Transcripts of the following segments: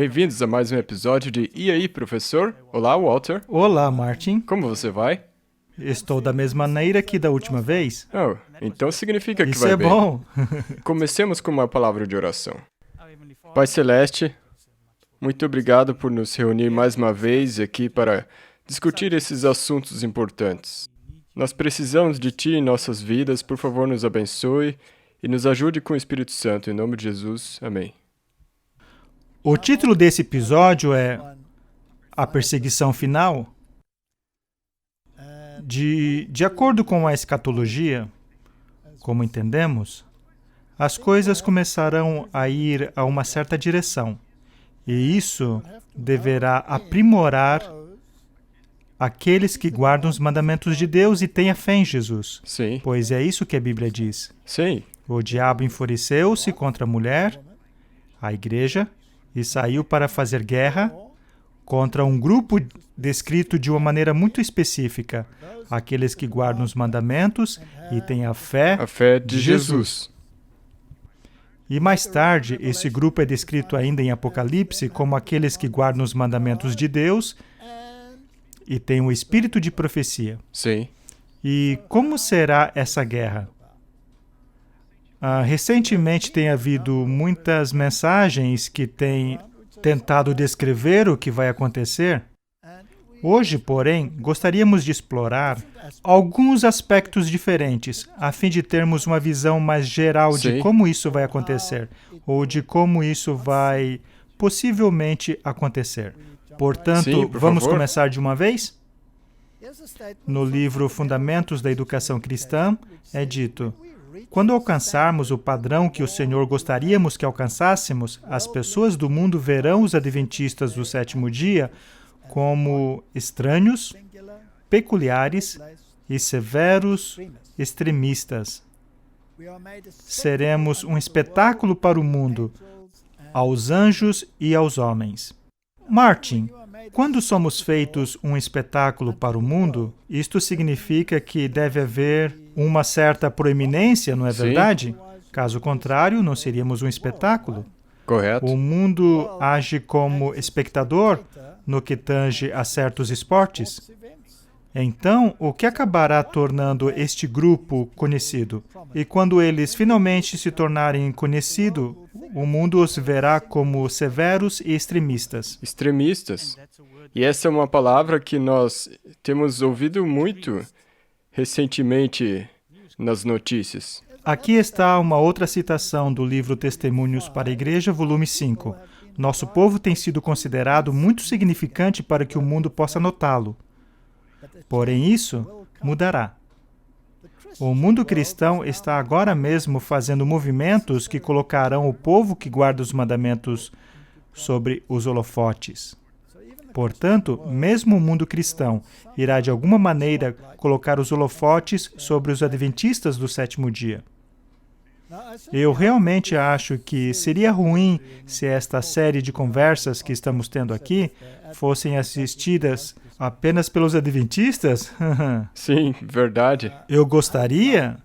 Bem-vindos a mais um episódio de E aí, professor? Olá, Walter. Olá, Martin. Como você vai? Estou da mesma maneira que da última vez. Oh, então significa que Isso vai é bem. bom. Comecemos com uma palavra de oração. Pai Celeste, muito obrigado por nos reunir mais uma vez aqui para discutir esses assuntos importantes. Nós precisamos de Ti em nossas vidas, por favor, nos abençoe e nos ajude com o Espírito Santo, em nome de Jesus. Amém. O título desse episódio é A Perseguição Final. De acordo com a escatologia, como entendemos, as coisas começarão a ir a uma certa direção, e isso deverá aprimorar aqueles que guardam os mandamentos de Deus e têm a fé em Jesus. Sim. Pois é isso que a Bíblia diz. Sim. O diabo enfureceu-se contra a mulher, a igreja, e saiu para fazer guerra contra um grupo descrito de uma maneira muito específica, aqueles que guardam os mandamentos e têm a fé de Jesus. E mais tarde, esse grupo é descrito ainda em Apocalipse como aqueles que guardam os mandamentos de Deus e têm o espírito de profecia. Sim. E como será essa guerra? Recentemente tem havido muitas mensagens que têm tentado descrever o que vai acontecer. Hoje, porém, gostaríamos de explorar alguns aspectos diferentes, a fim de termos uma visão mais geral de como isso vai acontecer, ou de como isso vai possivelmente acontecer. Portanto, vamos começar de uma vez? No livro Fundamentos da Educação Cristã, é dito: quando alcançarmos o padrão que o Senhor gostaríamos que alcançássemos, as pessoas do mundo verão os adventistas do sétimo dia como estranhos, peculiares e severos extremistas. Seremos um espetáculo para o mundo, aos anjos e aos homens. Martin, quando somos feitos um espetáculo para o mundo, isto significa que deve haver uma certa proeminência, não é verdade? Caso contrário, não seríamos um espetáculo. Correto. O mundo age como espectador no que tange a certos esportes. Então, o que acabará tornando este grupo conhecido? E quando eles finalmente se tornarem conhecidos, o mundo os verá como severos e extremistas. Extremistas. E essa é uma palavra que nós temos ouvido muito recentemente nas notícias. Aqui está uma outra citação do livro Testemunhos para a Igreja, volume 5. Nosso povo tem sido considerado muito significante para que o mundo possa notá-lo. Porém, isso mudará. O mundo cristão está agora mesmo fazendo movimentos que colocarão o povo que guarda os mandamentos sobre os holofotes. Portanto, mesmo o mundo cristão irá de alguma maneira colocar os holofotes sobre os adventistas do sétimo dia. Eu realmente acho que seria ruim se esta série de conversas que estamos tendo aqui fossem assistidas apenas pelos adventistas. Sim, verdade. Eu gostaria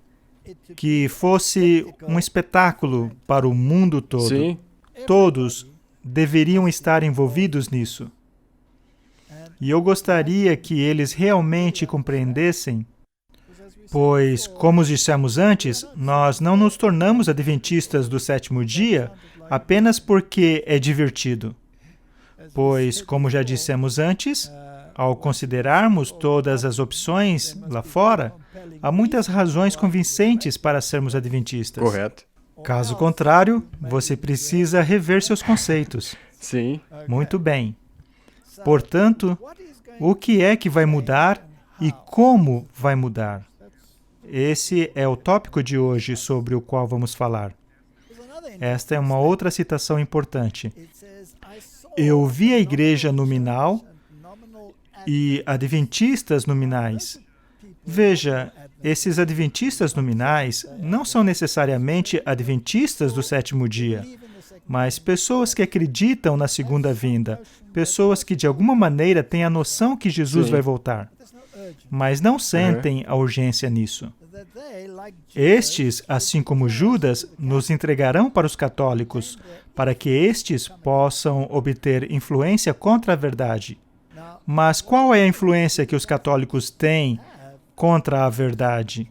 que fosse um espetáculo para o mundo todo. Sim. Todos deveriam estar envolvidos nisso. E eu gostaria que eles realmente compreendessem, pois, como dissemos antes, nós não nos tornamos adventistas do sétimo dia apenas porque é divertido. Pois, como já dissemos antes, ao considerarmos todas as opções lá fora, há muitas razões convincentes para sermos adventistas. Correto. Caso contrário, você precisa rever seus conceitos. Sim. Muito bem. Portanto, o que é que vai mudar e como vai mudar? Esse é o tópico de hoje sobre o qual vamos falar. Esta é uma outra citação importante. Eu vi a igreja nominal e adventistas nominais. Veja, esses adventistas nominais não são necessariamente adventistas do sétimo dia, mas pessoas que acreditam na segunda vinda, pessoas que de alguma maneira têm a noção que Jesus vai voltar, mas não sentem a urgência nisso. Estes, assim como Judas, nos entregarão para os católicos, para que estes possam obter influência contra a verdade. Mas qual é a influência que os católicos têm contra a verdade?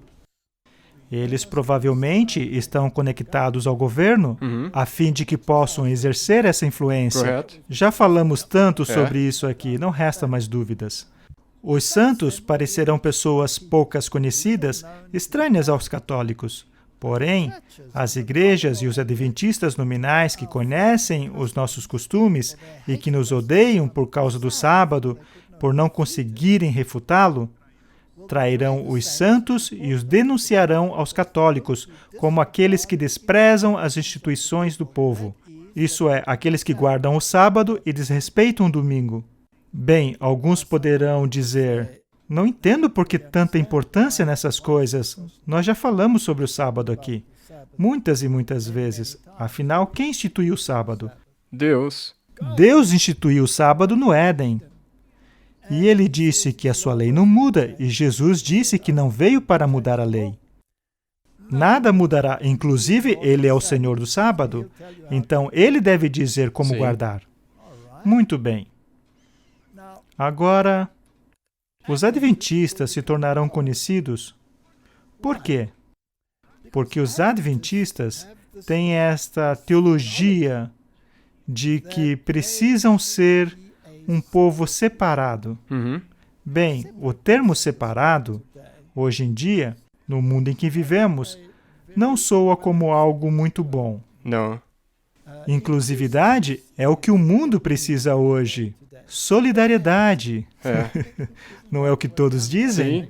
Eles provavelmente estão conectados ao governo, a fim de que possam exercer essa influência. Correto. Já falamos tanto sobre isso aqui, não resta mais dúvidas. Os santos parecerão pessoas poucas conhecidas, estranhas aos católicos. Porém, as igrejas e os adventistas nominais que conhecem os nossos costumes e que nos odeiam por causa do sábado, por não conseguirem refutá-lo, trairão os santos e os denunciarão aos católicos como aqueles que desprezam as instituições do povo. Isso é, aqueles que guardam o sábado e desrespeitam o domingo. Bem, alguns poderão dizer, não entendo por que tanta importância nessas coisas. Nós já falamos sobre o sábado aqui, muitas e muitas vezes. Afinal, quem instituiu o sábado? Deus. Deus instituiu o sábado no Éden. E ele disse que a sua lei não muda, e Jesus disse que não veio para mudar a lei. Nada mudará, inclusive ele é o Senhor do sábado, então ele deve dizer como Sim. guardar. Muito bem. Agora, os adventistas se tornarão conhecidos. Por quê? Porque os adventistas têm esta teologia de que precisam ser um povo separado. Bem, o termo separado, hoje em dia, no mundo em que vivemos, não soa como algo muito bom. Não. Inclusividade é o que o mundo precisa hoje. Solidariedade. Não é o que todos dizem? Sim.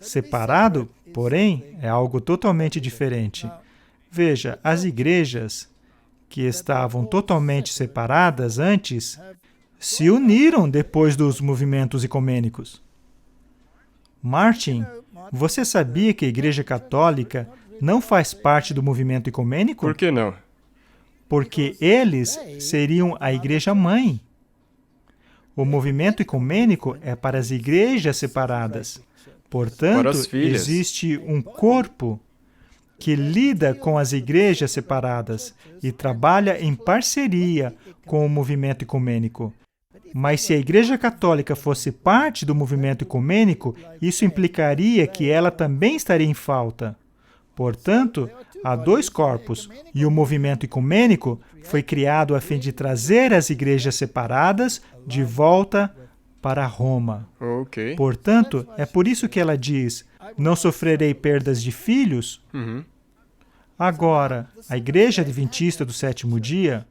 Separado, porém, é algo totalmente diferente. Veja, as igrejas que estavam totalmente separadas antes se uniram depois dos movimentos ecumênicos. Martin, você sabia que a Igreja Católica não faz parte do movimento ecumênico? Por que não? Porque eles seriam a igreja-mãe. O movimento ecumênico é para as igrejas separadas. Portanto, existe um corpo que lida com as igrejas separadas e trabalha em parceria com o movimento ecumênico. Mas se a Igreja Católica fosse parte do movimento ecumênico, isso implicaria que ela também estaria em falta. Portanto, há dois corpos, e o movimento ecumênico foi criado a fim de trazer as igrejas separadas de volta para Roma. Ok. Portanto, é por isso que ela diz, não sofrerei perdas de filhos. Agora, a Igreja Adventista do Sétimo Dia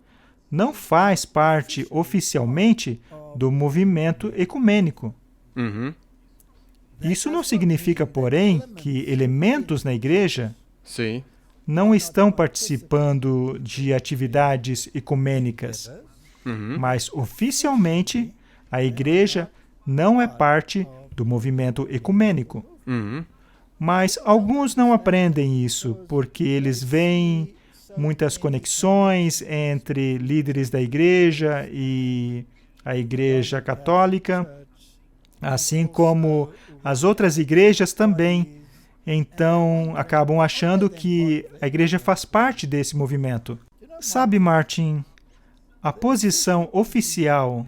não faz parte oficialmente do movimento ecumênico. Isso não significa, porém, que elementos na igreja Sim. não estão participando de atividades ecumênicas. Mas, oficialmente, a igreja não é parte do movimento ecumênico. Mas alguns não aprendem isso, porque eles veem muitas conexões entre líderes da igreja e a Igreja Católica, assim como as outras igrejas também. Então, acabam achando que a igreja faz parte desse movimento. Sabe, Martin, a posição oficial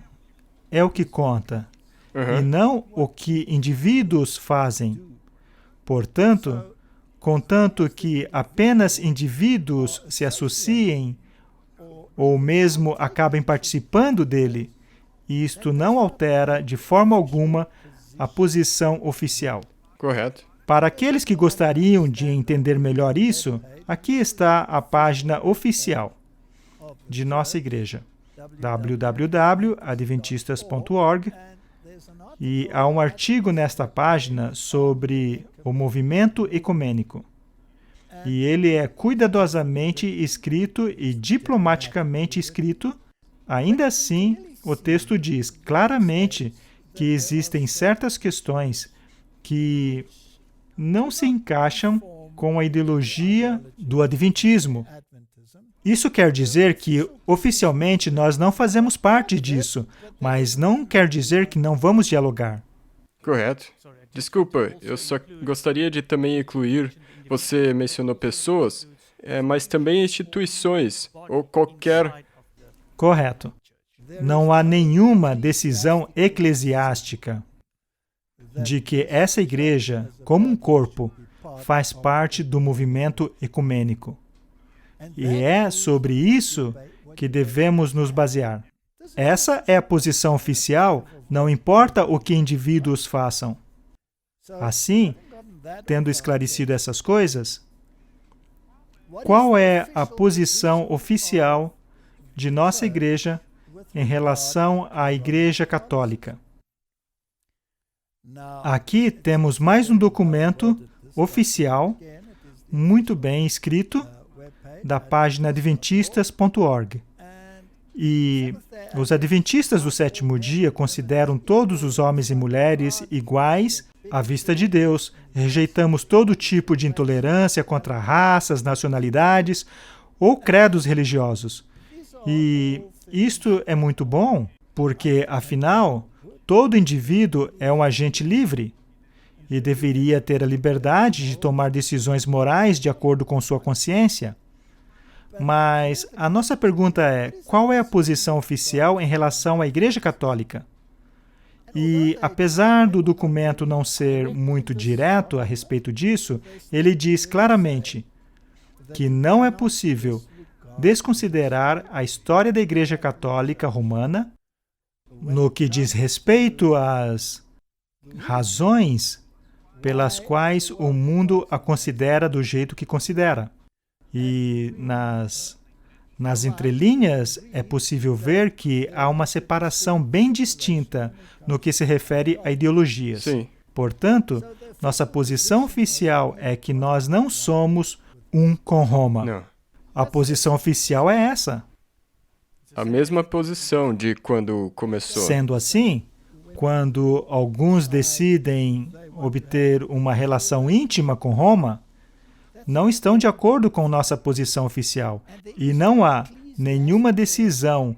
é o que conta, e não o que indivíduos fazem. Portanto, contanto que apenas indivíduos se associem ou mesmo acabem participando dele, isto não altera de forma alguma a posição oficial. Correto. Para aqueles que gostariam de entender melhor isso, aqui está a página oficial de nossa igreja, www.adventistas.org, e há um artigo nesta página sobre o movimento ecumênico. E ele é cuidadosamente escrito e diplomaticamente escrito. Ainda assim, o texto diz claramente que existem certas questões que não se encaixam com a ideologia do adventismo. Isso quer dizer que, oficialmente, nós não fazemos parte disso, mas não quer dizer que não vamos dialogar. Correto. Desculpa, eu só gostaria de também incluir, você mencionou pessoas, mas também instituições, ou qualquer... Correto. Não há nenhuma decisão eclesiástica de que essa igreja, como um corpo, faz parte do movimento ecumênico. E é sobre isso que devemos nos basear. Essa é a posição oficial, não importa o que indivíduos façam. Assim, tendo esclarecido essas coisas, qual é a posição oficial de nossa igreja em relação à Igreja Católica? Aqui temos mais um documento oficial, muito bem escrito, da página adventistas.org. E os adventistas do sétimo dia consideram todos os homens e mulheres iguais à vista de Deus. Rejeitamos todo tipo de intolerância contra raças, nacionalidades ou credos religiosos. E isto é muito bom, porque, afinal, todo indivíduo é um agente livre e deveria ter a liberdade de tomar decisões morais de acordo com sua consciência. Mas a nossa pergunta é, qual é a posição oficial em relação à Igreja Católica? E, apesar do documento não ser muito direto a respeito disso, ele diz claramente que não é possível desconsiderar a história da Igreja Católica Romana no que diz respeito às razões pelas quais o mundo a considera do jeito que considera. E nas entrelinhas é possível ver que há uma separação bem distinta no que se refere a ideologias. Sim. Portanto, nossa posição oficial é que nós não somos um com Roma. Não. A posição oficial é essa. A mesma posição de quando começou. Sendo assim, quando alguns decidem obter uma relação íntima com Roma, não estão de acordo com nossa posição oficial. E não há nenhuma decisão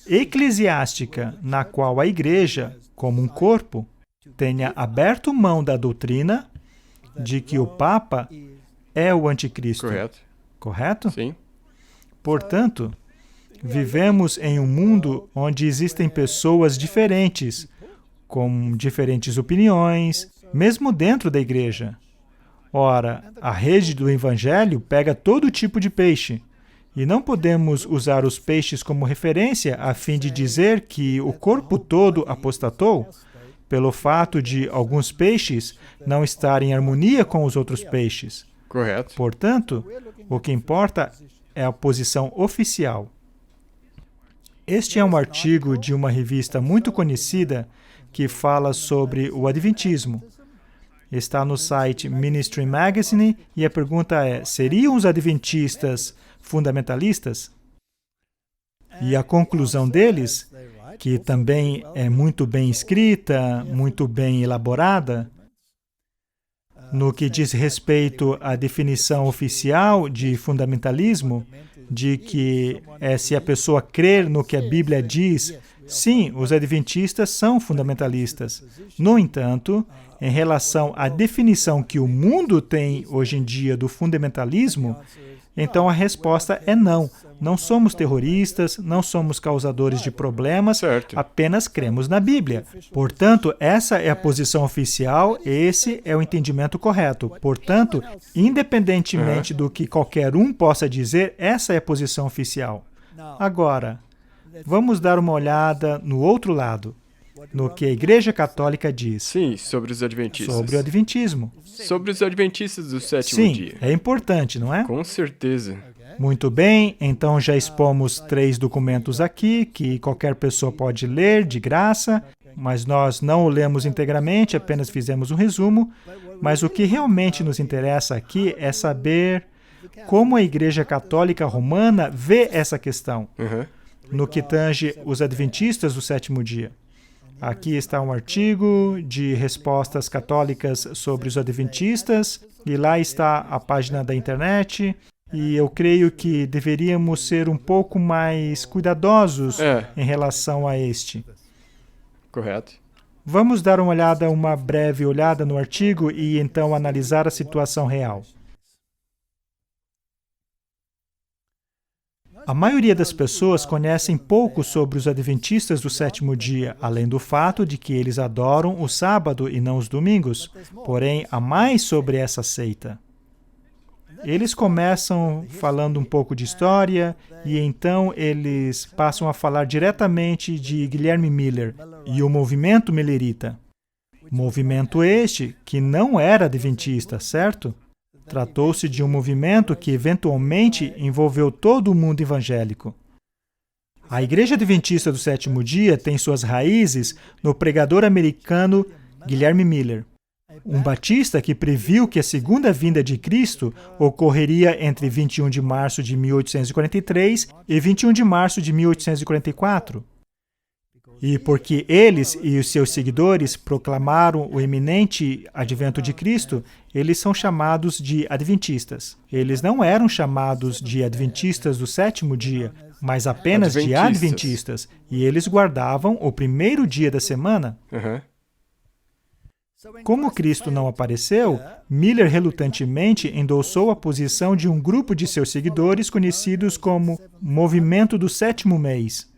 eclesiástica na qual a igreja, como um corpo, tenha aberto mão da doutrina de que o Papa é o anticristo. Correto. Correto? Sim. Portanto, vivemos em um mundo onde existem pessoas diferentes, com diferentes opiniões, mesmo dentro da igreja. Ora, a rede do Evangelho pega todo tipo de peixe, e não podemos usar os peixes como referência a fim de dizer que o corpo todo apostatou, pelo fato de alguns peixes não estarem em harmonia com os outros peixes. Correto. Portanto, o que importa é a posição oficial. Este é um artigo de uma revista muito conhecida que fala sobre o Adventismo. Está no site Ministry Magazine e a pergunta é, seriam os adventistas fundamentalistas? E a conclusão deles, que também é muito bem escrita, muito bem elaborada, no que diz respeito à definição oficial de fundamentalismo, de que se a pessoa crer no que a Bíblia diz, sim, os adventistas são fundamentalistas. No entanto, em relação à definição que o mundo tem hoje em dia do fundamentalismo, então a resposta é não. Não somos terroristas, não somos causadores de problemas, Certo. apenas cremos na Bíblia. Portanto, essa é a posição oficial, esse é o entendimento correto. Portanto, independentemente do que qualquer um possa dizer, essa é a posição oficial. Agora, vamos dar uma olhada no outro lado, no que a Igreja Católica diz. Sim, sobre os adventistas. Sobre o Adventismo. Sobre os adventistas do sétimo Sim, dia. é importante, não é? Com certeza. Muito bem, então já expomos 3 documentos aqui, que qualquer pessoa pode ler de graça, mas nós não o lemos integralmente, apenas fizemos um resumo. Mas o que realmente nos interessa aqui é saber como a Igreja Católica Romana vê essa questão, no que tange os adventistas do sétimo dia. Aqui está um artigo de respostas católicas sobre os adventistas, e lá está a página da internet, e eu creio que deveríamos ser um pouco mais cuidadosos em relação a este. Correto. Vamos dar uma breve olhada no artigo e então analisar a situação real. A maioria das pessoas conhecem pouco sobre os adventistas do sétimo dia, além do fato de que eles adoram o sábado e não os domingos. Porém, há mais sobre essa seita. Eles começam falando um pouco de história e então eles passam a falar diretamente de Guilherme Miller e o movimento millerita. Movimento este que não era adventista, certo? Tratou-se de um movimento que eventualmente envolveu todo o mundo evangélico. A Igreja Adventista do Sétimo Dia tem suas raízes no pregador americano Guilherme Miller, um batista que previu que a segunda vinda de Cristo ocorreria entre 21 de março de 1843 e 21 de março de 1844. E porque eles e os seus seguidores proclamaram o iminente advento de Cristo, eles são chamados de adventistas. Eles não eram chamados de adventistas do sétimo dia, mas apenas de adventistas. E eles guardavam o primeiro dia da semana. Como Cristo não apareceu, Miller relutantemente endossou a posição de um grupo de seus seguidores conhecidos como Movimento do Sétimo Mês,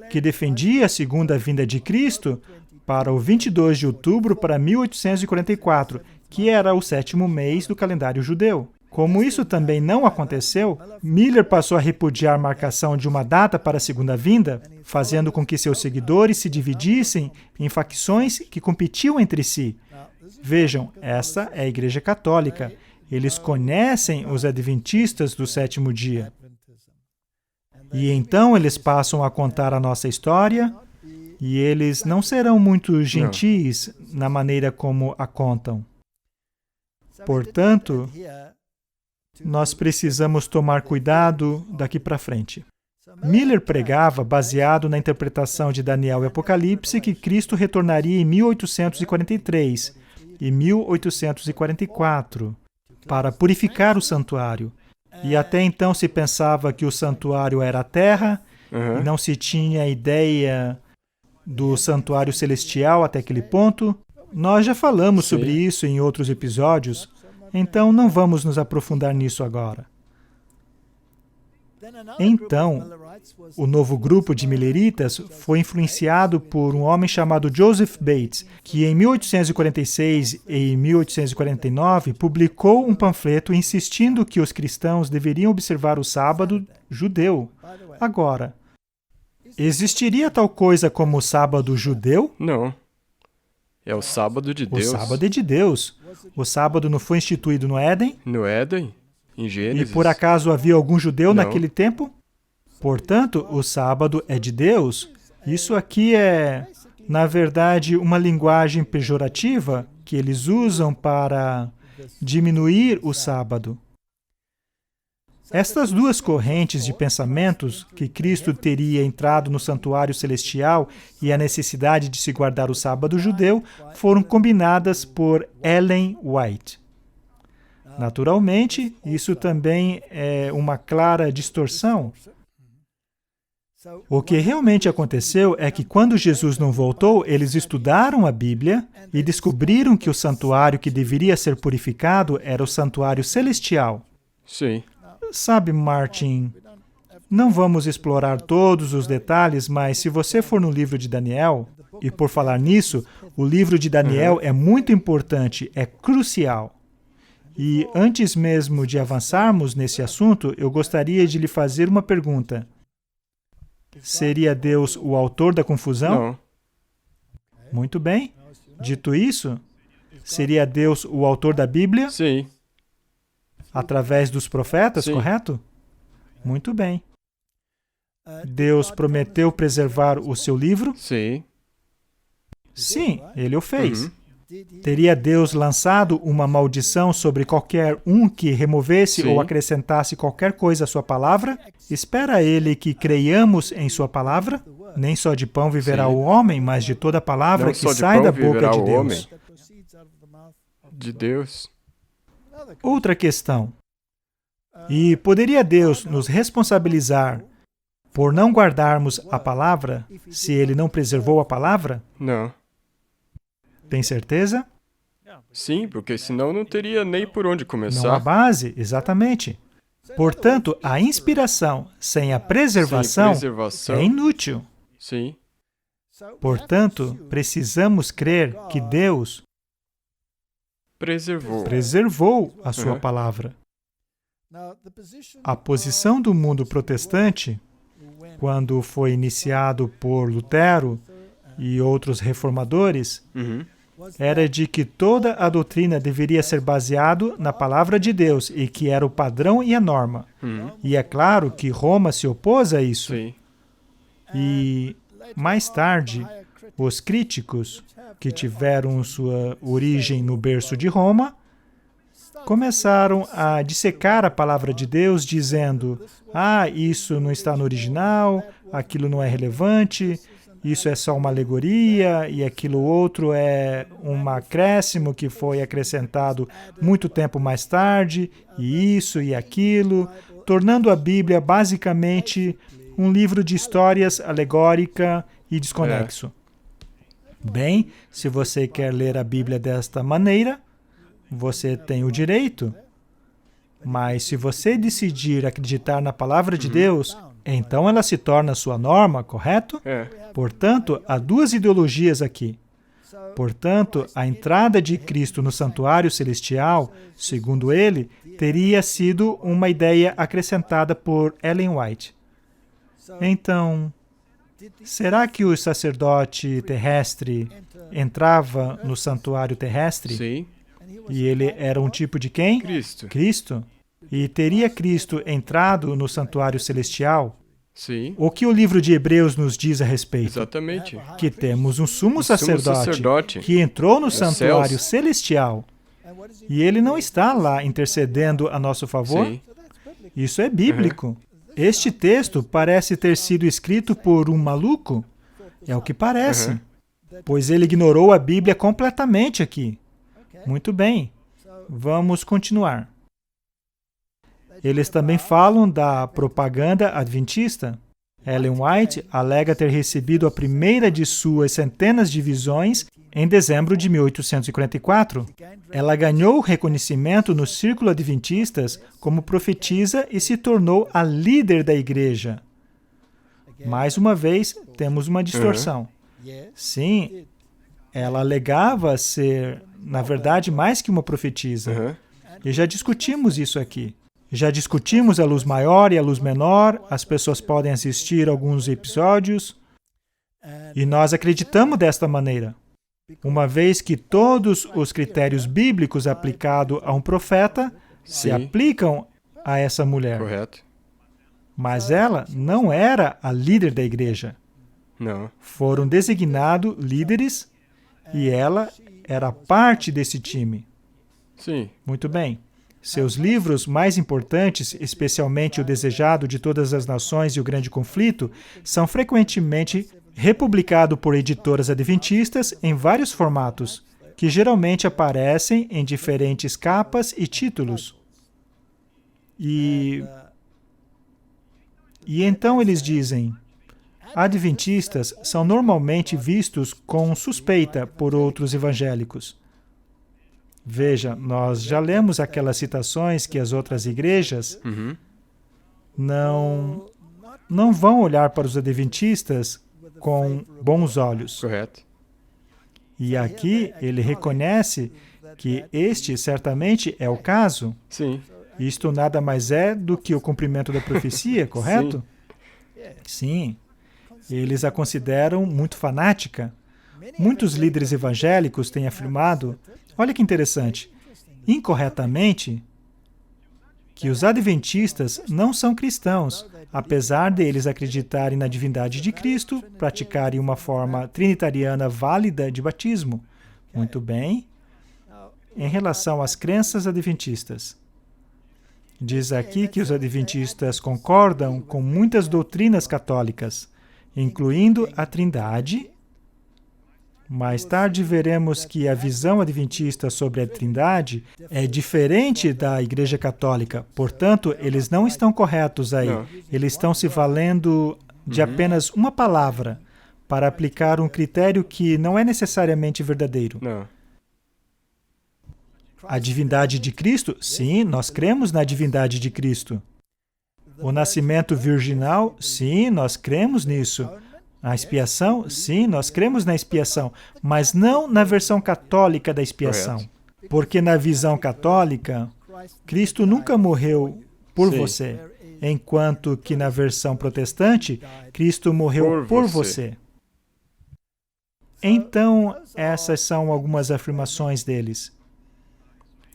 que defendia a segunda vinda de Cristo para o 22 de outubro para 1844, que era o sétimo mês do calendário judeu. Como isso também não aconteceu, Miller passou a repudiar a marcação de uma data para a segunda vinda, fazendo com que seus seguidores se dividissem em facções que competiam entre si. Vejam, essa é a Igreja Católica. Eles conhecem os adventistas do sétimo dia. E então eles passam a contar a nossa história e eles não serão muito gentis na maneira como a contam. Portanto, nós precisamos tomar cuidado daqui para frente. Miller pregava, baseado na interpretação de Daniel e Apocalipse, que Cristo retornaria em 1843 e 1844 para purificar o santuário. E até então se pensava que o santuário era a terra, e não se tinha ideia do santuário celestial até aquele ponto. Nós já falamos sobre isso em outros episódios, então não vamos nos aprofundar nisso agora. Então, o novo grupo de milleritas foi influenciado por um homem chamado Joseph Bates, que em 1846 e 1849 publicou um panfleto insistindo que os cristãos deveriam observar o sábado judeu. Agora, existiria tal coisa como o sábado judeu? Não. É o sábado de Deus. O sábado é de Deus. O sábado não foi instituído no Éden? No Éden? Em Gênesis? E por acaso havia algum judeu naquele tempo? Portanto, o sábado é de Deus. Isso aqui é, na verdade, uma linguagem pejorativa que eles usam para diminuir o sábado. Estas duas correntes de pensamentos, que Cristo teria entrado no santuário celestial e a necessidade de se guardar o sábado judeu, foram combinadas por Ellen White. Naturalmente, isso também é uma clara distorção. O que realmente aconteceu é que quando Jesus não voltou, eles estudaram a Bíblia e descobriram que o santuário que deveria ser purificado era o santuário celestial. Sim. Sabe, Martin, não vamos explorar todos os detalhes, mas se você for no livro de Daniel, e por falar nisso, o livro de Daniel é muito importante, é crucial. E antes mesmo de avançarmos nesse assunto, eu gostaria de lhe fazer uma pergunta. Seria Deus o autor da confusão? Não. Muito bem. Dito isso, seria Deus o autor da Bíblia? Sim. Através dos profetas, Sim. correto? Muito bem. Deus prometeu preservar o seu livro? Sim. Sim, ele o fez. Teria Deus lançado uma maldição sobre qualquer um que removesse ou acrescentasse qualquer coisa à sua palavra? Espera ele que creiamos em sua palavra? Nem só de pão viverá o homem, mas de toda palavra Não que só de sai pão da boca de viverá o Deus. homem. De Deus. Outra questão. E poderia Deus nos responsabilizar por não guardarmos a palavra, se ele não preservou a palavra? Não. Tem certeza? Sim, porque senão não teria nem por onde Não há começar. base, exatamente. Portanto, a inspiração sem a preservação preservação. é inútil. Sim, Portanto, precisamos crer que Deus preservou a sua palavra. A posição do mundo protestante, quando foi iniciado por Lutero e outros reformadores, era de que toda a doutrina deveria ser baseada na palavra de Deus e que era o padrão e a norma. E é claro que Roma se opôs a isso. sim. E, mais tarde, os críticos, que tiveram sua origem no berço de Roma, começaram a dissecar a palavra de Deus, dizendo: isso não está no original, aquilo não é relevante, isso é só uma alegoria, e aquilo outro é um acréscimo que foi acrescentado muito tempo mais tarde, e isso e aquilo, tornando a Bíblia basicamente um livro de histórias alegórica e desconexo. Bem, se você quer ler a Bíblia desta maneira, você tem o direito. Mas se você decidir acreditar na palavra de Deus, então ela se torna sua norma, correto? Portanto, há duas ideologias aqui. Portanto, a entrada de Cristo no santuário celestial, segundo ele, teria sido uma ideia acrescentada por Ellen White. Então, será que o sacerdote terrestre entrava no santuário terrestre? Sim. E ele era um tipo de quem? Cristo. Cristo. E teria Cristo entrado no santuário celestial? Sim. O que o livro de Hebreus nos diz a respeito? Exatamente. Que temos um sumo sacerdote que entrou no santuário céus. celestial. E ele não está lá intercedendo a nosso favor? Sim. Isso é bíblico. Este texto parece ter sido escrito por um maluco. É o que parece. Pois ele ignorou a Bíblia completamente aqui. Muito bem. Vamos continuar. Eles também falam da propaganda adventista. Ellen White alega ter recebido a primeira de suas centenas de visões em dezembro de 1844. Ela ganhou reconhecimento no círculo adventistas como profetisa e se tornou a líder da igreja. Mais uma vez, temos uma distorção. Sim, ela alegava ser, na verdade, mais que uma profetisa. E já discutimos isso aqui. Já discutimos a luz maior e a luz menor, as pessoas podem assistir alguns episódios, e nós acreditamos desta maneira. Uma vez que todos os critérios bíblicos aplicados a um profeta se aplicam a essa mulher. Correto. Mas ela não era a líder da igreja. Não. Foram designados líderes e ela era parte desse time. Sim. Muito bem. Seus livros mais importantes, especialmente O Desejado de Todas as Nações e O Grande Conflito, são frequentemente republicados por editoras adventistas em vários formatos, que geralmente aparecem em diferentes capas e títulos. E então eles dizem: adventistas são normalmente vistos com suspeita por outros evangélicos. Veja, nós já lemos aquelas citações que as outras igrejas não vão olhar para os adventistas com bons olhos. Correto. E aqui ele reconhece que este certamente é o caso. Sim. Isto nada mais é do que o cumprimento da profecia, correto? Sim. Eles a consideram muito fanática. Muitos líderes evangélicos têm afirmado, olha que interessante, incorretamente, que os adventistas não são cristãos, apesar de eles acreditarem na divindade de Cristo, praticarem uma forma trinitariana válida de batismo. Muito bem. Em relação às crenças adventistas, diz aqui que os adventistas concordam com muitas doutrinas católicas, incluindo a Trindade. Mais tarde veremos que a visão adventista sobre a Trindade é diferente da Igreja Católica. Portanto, eles não estão corretos aí. Não. Eles estão se valendo de apenas uma palavra para aplicar um critério que não é necessariamente verdadeiro. Não. A divindade de Cristo? Sim, nós cremos na divindade de Cristo. O nascimento virginal? Sim, nós cremos nisso. A expiação? Sim, nós cremos na expiação, mas não na versão católica da expiação. Correto. Porque na visão católica, Cristo nunca morreu por Sim. você, enquanto que na versão protestante, Cristo morreu por você. Então, essas são algumas afirmações deles.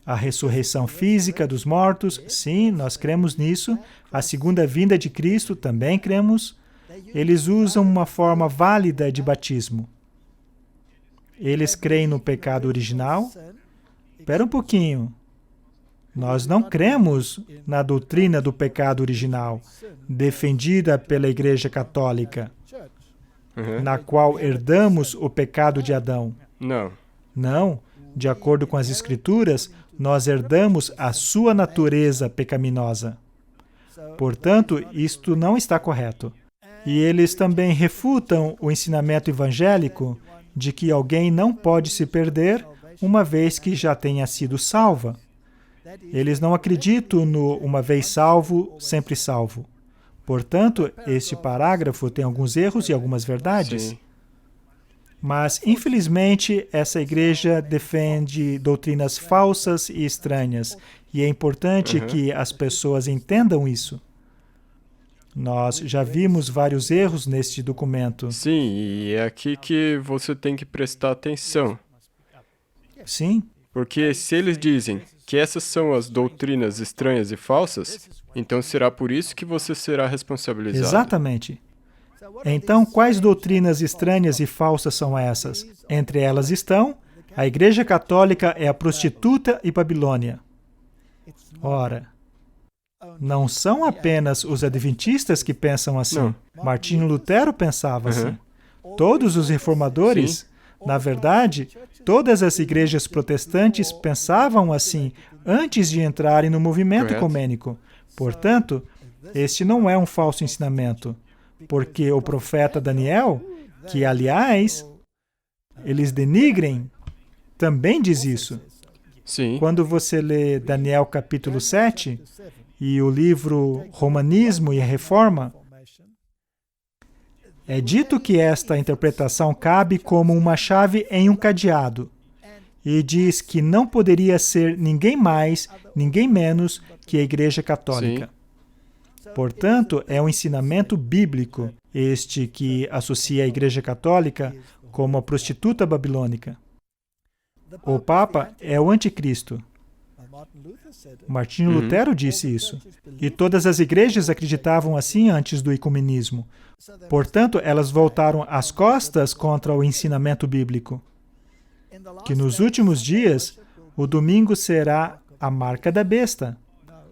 A ressurreição física dos mortos, sim, nós cremos nisso. A segunda vinda de Cristo, também cremos. Eles usam uma forma válida de batismo. Eles creem no pecado original. Espera um pouquinho. Nós não cremos na doutrina do pecado original, defendida pela Igreja Católica, na qual herdamos o pecado de Adão. Não. Não. De acordo com as Escrituras, nós herdamos a sua natureza pecaminosa. Portanto, isto não está correto. E eles também refutam o ensinamento evangélico de que alguém não pode se perder uma vez que já tenha sido salva. Eles não acreditam no uma vez salvo, sempre salvo. Portanto, este parágrafo tem alguns erros e algumas verdades. Sim. Mas, infelizmente, essa igreja defende doutrinas falsas e estranhas. E é importante que as pessoas entendam isso. Nós já vimos vários erros neste documento. Sim, e é aqui que você tem que prestar atenção. Sim, Porque se eles dizem que essas são as doutrinas estranhas e falsas, então será por isso que você será responsabilizado. exatamente. Então, quais doutrinas estranhas e falsas são essas? Entre elas estão: a Igreja Católica é a prostituta e Babilônia. Ora, não são apenas os adventistas que pensam assim. Não. Martinho Lutero pensava assim. Todos os reformadores, na verdade, todas as igrejas protestantes pensavam assim antes de entrarem no movimento Correto. ecumênico. Portanto, este não é um falso ensinamento, porque o profeta Daniel, que aliás, eles denigrem, também diz isso. Sim. Quando você lê Daniel capítulo 7 e o livro Romanismo e a Reforma, é dito que esta interpretação cabe como uma chave em um cadeado e diz que não poderia ser ninguém mais, ninguém menos que a Igreja Católica. Portanto, é um ensinamento bíblico este que associa a Igreja Católica como a prostituta babilônica. O Papa é o anticristo. Martinho Lutero disse isso. E todas as igrejas acreditavam assim antes do ecumenismo. Portanto, elas voltaram as costas contra o ensinamento bíblico. Que nos últimos dias, o domingo será a marca da besta.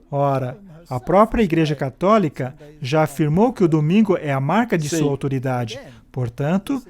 Ora, a própria Igreja Católica já afirmou que o domingo é a marca de sua autoridade. Portanto,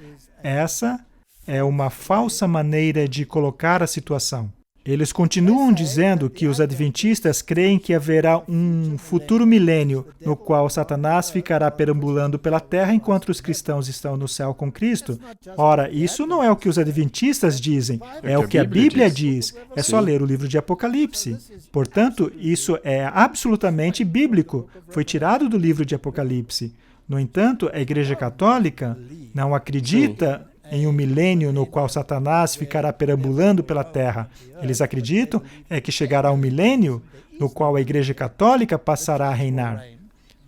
essa é uma falsa maneira de colocar a situação. Eles continuam dizendo que os adventistas creem que haverá um futuro milênio no qual Satanás ficará perambulando pela terra enquanto os cristãos estão no céu com Cristo. Ora, isso não é o que os adventistas dizem, é o que a Bíblia diz. É só ler o livro de Apocalipse. Portanto, isso é absolutamente bíblico. Foi tirado do livro de Apocalipse. No entanto, a Igreja Católica não acredita em um milênio no qual Satanás ficará perambulando pela terra. Eles acreditam que chegará um milênio no qual a Igreja Católica passará a reinar.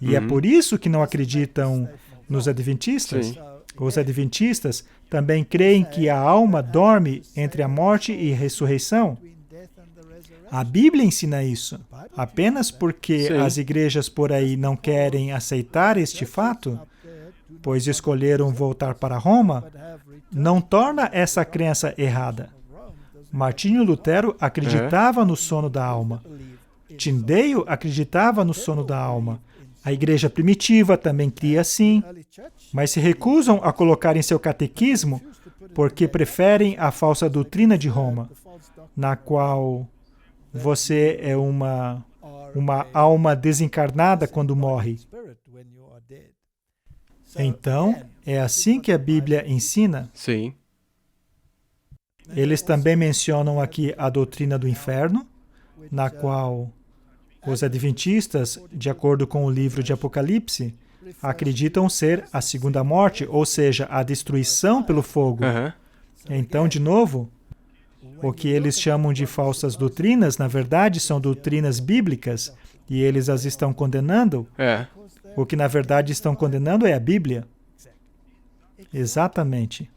E é por isso que não acreditam nos adventistas. Sim. Os adventistas também creem que a alma dorme entre a morte e a ressurreição. A Bíblia ensina isso. Apenas porque as igrejas por aí não querem aceitar este fato, pois escolheram voltar para Roma, não torna essa crença errada. Martinho Lutero acreditava no sono da alma. Tyndale acreditava no sono da alma. A igreja primitiva também cria assim, mas se recusam a colocar em seu catequismo porque preferem a falsa doutrina de Roma, na qual você é uma alma desencarnada quando morre. Então, É assim que a Bíblia ensina? Sim. Eles também mencionam aqui a doutrina do inferno, na qual os adventistas, de acordo com o livro de Apocalipse, acreditam ser a segunda morte, ou seja, a destruição pelo fogo. Aham. Então, de novo, o que eles chamam de falsas doutrinas, na verdade, são doutrinas bíblicas, e eles as estão condenando. É. O que, na verdade, estão condenando é a Bíblia. Exatamente.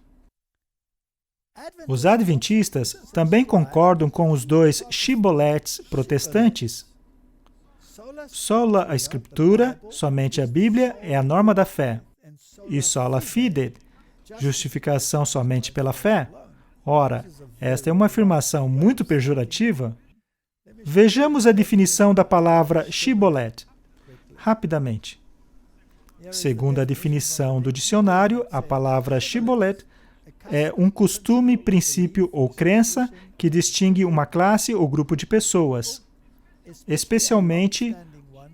Os adventistas também concordam com os dois shibboleths protestantes. Sola a Escritura, somente a Bíblia, é a norma da fé. E sola fide, justificação somente pela fé. Ora, esta é uma afirmação muito pejorativa. Vejamos a definição da palavra shibboleth, rapidamente. Segundo a definição do dicionário, a palavra shibboleth é um costume, princípio ou crença que distingue uma classe ou grupo de pessoas, especialmente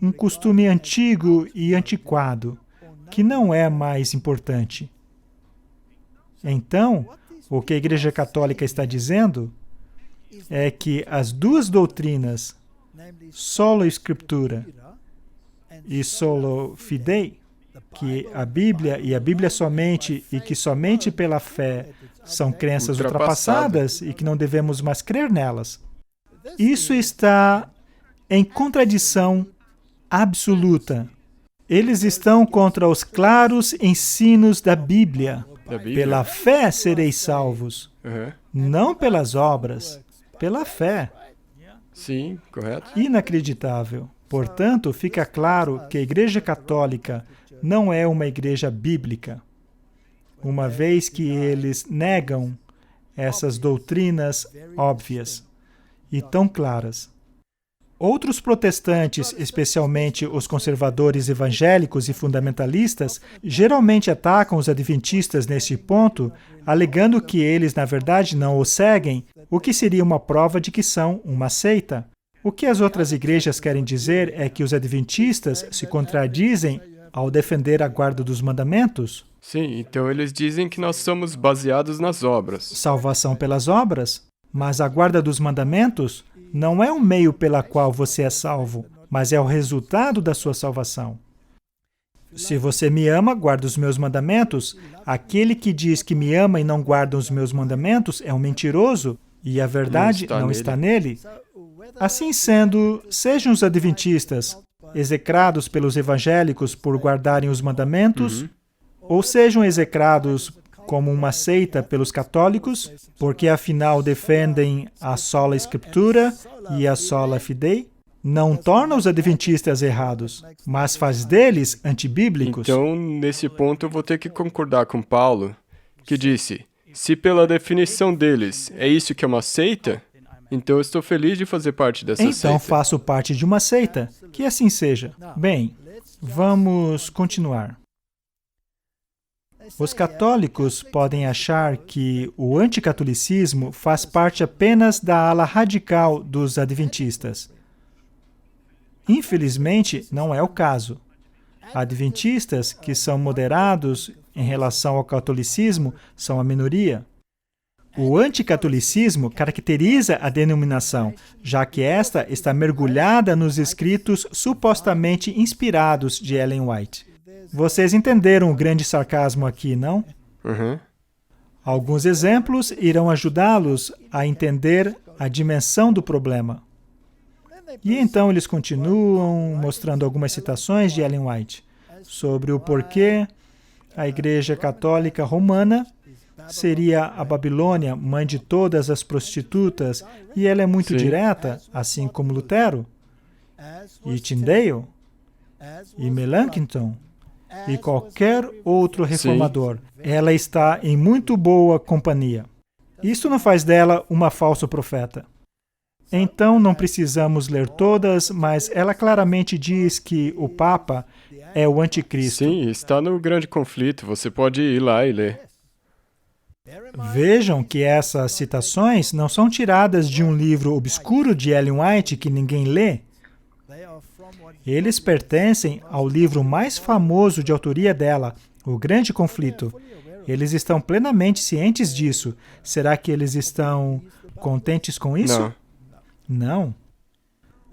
um costume antigo e antiquado, que não é mais importante. Então, o que a Igreja Católica está dizendo é que as duas doutrinas, Sola Escritura e Sola Fide, que a Bíblia e a Bíblia somente e que somente pela fé são crenças ultrapassadas e que não devemos mais crer nelas. Isso está em contradição absoluta. Eles estão contra os claros ensinos da Bíblia. Pela fé sereis salvos, não pelas obras, pela fé. Sim, correto. Inacreditável. Portanto, fica claro que a Igreja Católica não é uma igreja bíblica, uma vez que eles negam essas doutrinas óbvias e tão claras. Outros protestantes, especialmente os conservadores evangélicos e fundamentalistas, geralmente atacam os adventistas neste ponto, alegando que eles, na verdade, não os seguem, o que seria uma prova de que são uma seita. O que as outras igrejas querem dizer é que os adventistas se contradizem ao defender a guarda dos mandamentos. Sim, então eles dizem que nós somos baseados nas obras. Salvação pelas obras, mas a guarda dos mandamentos não é o meio pela qual você é salvo, mas é o resultado da sua salvação. Se você me ama, guarda os meus mandamentos. Aquele que diz que me ama e não guarda os meus mandamentos é um mentiroso, e a verdade não está nele. Assim sendo, sejam os adventistas execrados pelos evangélicos por guardarem os mandamentos, ou sejam execrados como uma seita pelos católicos, porque afinal defendem a sola Escritura e a sola Fide, não torna os adventistas errados, mas faz deles antibíblicos. Então, nesse ponto, eu vou ter que concordar com Paulo, que disse, se pela definição deles é isso que é uma seita, então eu estou feliz de fazer parte dessa seita. Então faço parte de uma seita, que assim seja. Bem, vamos continuar. Os católicos podem achar que o anticatolicismo faz parte apenas da ala radical dos adventistas. Infelizmente, não é o caso. Adventistas que são moderados em relação ao catolicismo são a minoria. O anticatolicismo caracteriza a denominação, já que esta está mergulhada nos escritos supostamente inspirados de Ellen White. Vocês entenderam o grande sarcasmo aqui, não? Alguns exemplos irão ajudá-los a entender a dimensão do problema. E então eles continuam mostrando algumas citações de Ellen White sobre o porquê a Igreja Católica Romana seria a Babilônia, mãe de todas as prostitutas, e ela é muito direta, assim como Lutero, e Tyndale, e Melanchthon, e qualquer outro reformador. Ela está em muito boa companhia. Isso não faz dela uma falsa profeta. Então, não precisamos ler todas, mas ela claramente diz que o Papa é o anticristo. Sim, está no grande conflito. Você pode ir lá e ler. Vejam que essas citações não são tiradas de um livro obscuro de Ellen White que ninguém lê. Eles pertencem ao livro mais famoso de autoria dela, O grande conflito. Eles estão plenamente cientes disso. Será que eles estão contentes com isso? Não. Não.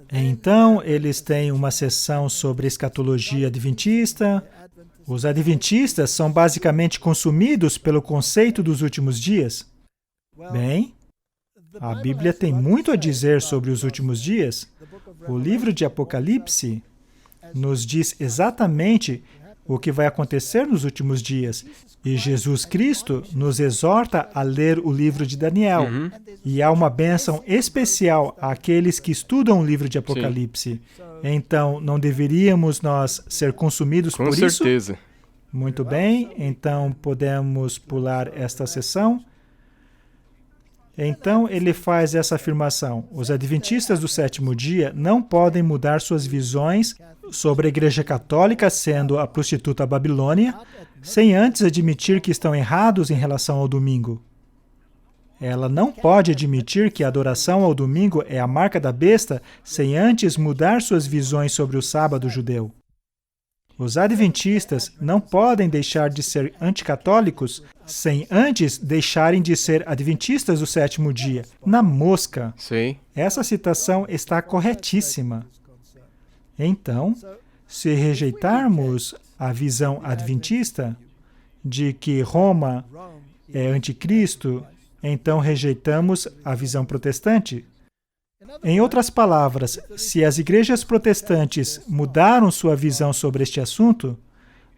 Então, eles têm uma sessão sobre escatologia adventista. Os adventistas são basicamente consumidos pelo conceito dos últimos dias. Bem, a Bíblia tem muito a dizer sobre os últimos dias. O livro de Apocalipse nos diz exatamente o que vai acontecer nos últimos dias. E Jesus Cristo nos exorta a ler o livro de Daniel. E há uma bênção especial àqueles que estudam o livro de Apocalipse. Então, não deveríamos nós ser consumidos por isso? Com certeza. Muito bem, então podemos pular esta sessão. Então, ele faz essa afirmação. Os adventistas do sétimo dia não podem mudar suas visões sobre a Igreja Católica sendo a prostituta Babilônia, sem antes admitir que estão errados em relação ao domingo. Ela não pode admitir que a adoração ao domingo é a marca da besta, sem antes mudar suas visões sobre o sábado judeu. Os adventistas não podem deixar de ser anticatólicos sem antes deixarem de ser adventistas do sétimo dia. Na mosca. Sim. Essa citação está corretíssima. Então, se rejeitarmos a visão adventista de que Roma é anticristo, então rejeitamos a visão protestante. Em outras palavras, se as igrejas protestantes mudaram sua visão sobre este assunto,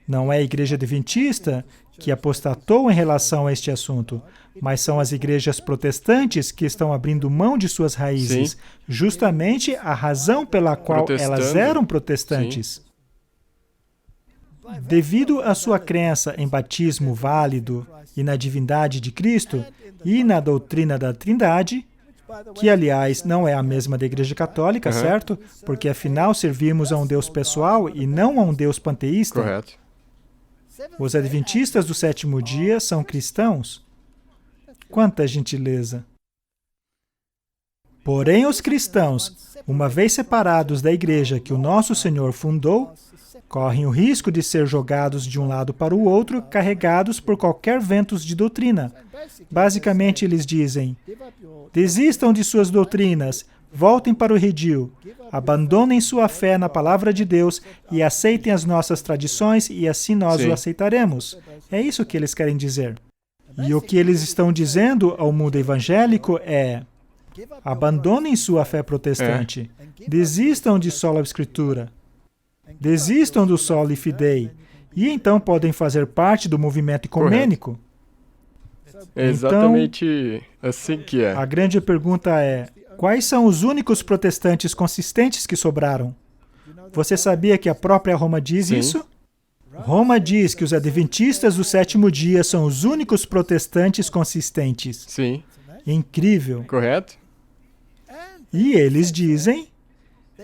não é a igreja adventista que apostatou em relação a este assunto, mas são as igrejas protestantes que estão abrindo mão de suas raízes, Sim. justamente a razão pela qual elas eram protestantes. Devido à sua crença em batismo válido e na divindade de Cristo e na doutrina da Trindade, que, aliás, não é a mesma da Igreja Católica, certo? Porque, afinal, servimos a um Deus pessoal e não a um Deus panteísta. Correto. Os adventistas do sétimo dia são cristãos. Quanta gentileza! Porém, os cristãos, uma vez separados da igreja que o nosso Senhor fundou, correm o risco de ser jogados de um lado para o outro, carregados por qualquer ventos de doutrina. Basicamente, eles dizem: desistam de suas doutrinas, voltem para o redil, abandonem sua fé na palavra de Deus e aceitem as nossas tradições e assim nós o aceitaremos. É isso que eles querem dizer. E o que eles estão dizendo ao mundo evangélico é: abandonem sua fé protestante, desistam de sola escritura, desistam do soli fidei, e então podem fazer parte do movimento ecumênico. É exatamente assim que é. A grande pergunta é: quais são os únicos protestantes consistentes que sobraram? Você sabia que a própria Roma diz isso? Roma diz que os adventistas do sétimo dia são os únicos protestantes consistentes. Sim. Incrível. Correto? E eles dizem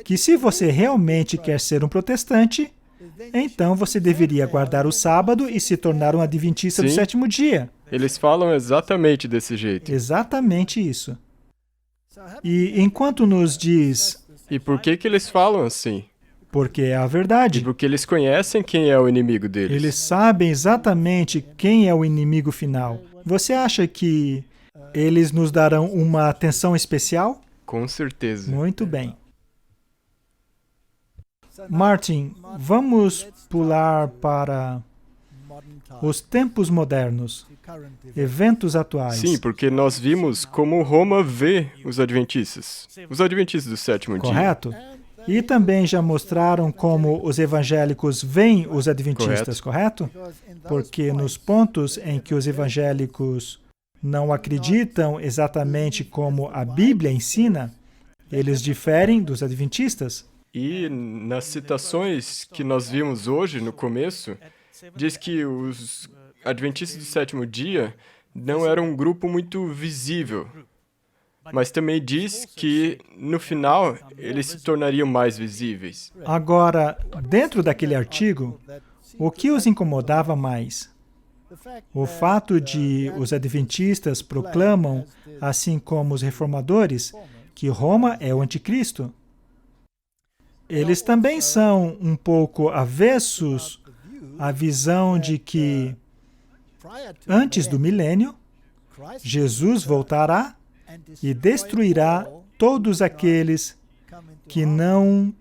que se você realmente quer ser um protestante, então você deveria guardar o sábado e se tornar um adventista do sétimo dia. Eles falam exatamente desse jeito. Exatamente isso. E enquanto nos diz... E por que eles falam assim? Porque é a verdade. E porque eles conhecem quem é o inimigo deles. Eles sabem exatamente quem é o inimigo final. Você acha que eles nos darão uma atenção especial? Com certeza. Muito bem. Martin, vamos pular para os tempos modernos, eventos atuais. Sim, porque nós vimos como Roma vê os adventistas do sétimo dia. Correto? E também já mostraram como os evangélicos veem os adventistas, correto? Porque nos pontos em que os evangélicos não acreditam exatamente como a Bíblia ensina, eles diferem dos adventistas. E nas citações que nós vimos hoje, no começo, diz que os adventistas do sétimo dia não eram um grupo muito visível. Mas também diz que, no final, eles se tornariam mais visíveis. Agora, dentro daquele artigo, o que os incomodava mais? O fato de os adventistas proclamam, assim como os reformadores, que Roma é o anticristo. Eles também são um pouco avessos a visão de que, antes do milênio, Jesus voltará e destruirá todos aqueles que não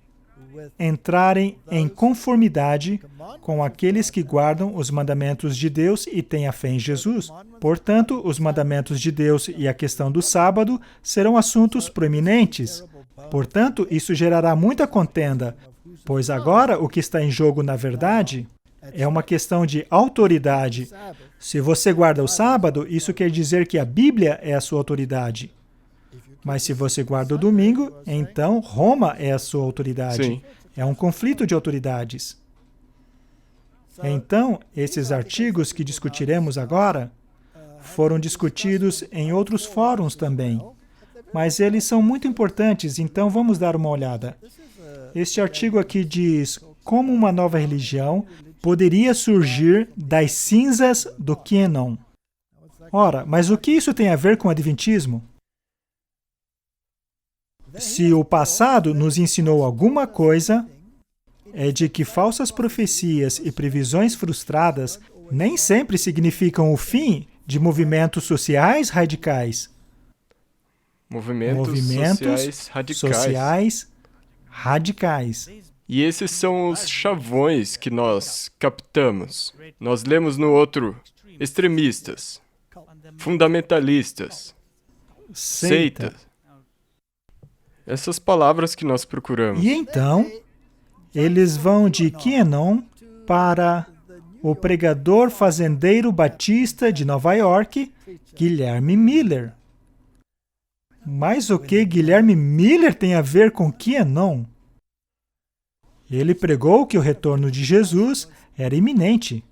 entrarem em conformidade com aqueles que guardam os mandamentos de Deus e têm a fé em Jesus. Portanto, os mandamentos de Deus e a questão do sábado serão assuntos proeminentes. Portanto, isso gerará muita contenda, pois agora o que está em jogo, na verdade, é uma questão de autoridade. Se você guarda o sábado, isso quer dizer que a Bíblia é a sua autoridade. Mas se você guarda o domingo, então Roma é a sua autoridade. Sim. É um conflito de autoridades. Então, esses artigos que discutiremos agora foram discutidos em outros fóruns também. Mas eles são muito importantes, então vamos dar uma olhada. Este artigo aqui diz como uma nova religião poderia surgir das cinzas do Quênon. Ora, mas o que isso tem a ver com o Adventismo? Se o passado nos ensinou alguma coisa, é de que falsas profecias e previsões frustradas nem sempre significam o fim de movimentos sociais radicais. Movimentos sociais radicais. E esses são os chavões que nós captamos. Nós lemos no outro extremistas, fundamentalistas, seitas. Essas palavras que nós procuramos. E então, eles vão de Quênon para o pregador fazendeiro batista de Nova York, Guilherme Miller. Mas o que Guilherme Miller tem a ver com Quênon? Ele pregou que o retorno de Jesus era iminente.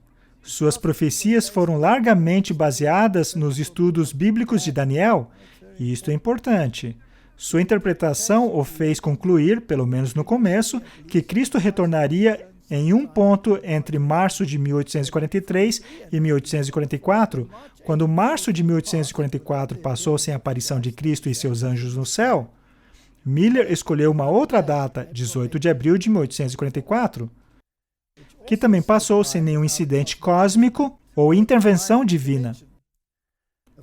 Suas profecias foram largamente baseadas nos estudos bíblicos de Daniel, e isto é importante. Sua interpretação o fez concluir, pelo menos no começo, que Cristo retornaria em um ponto entre março de 1843 e 1844, quando março de 1844 passou sem a aparição de Cristo e seus anjos no céu. Miller escolheu uma outra data, 18 de abril de 1844, que também passou sem nenhum incidente cósmico ou intervenção divina.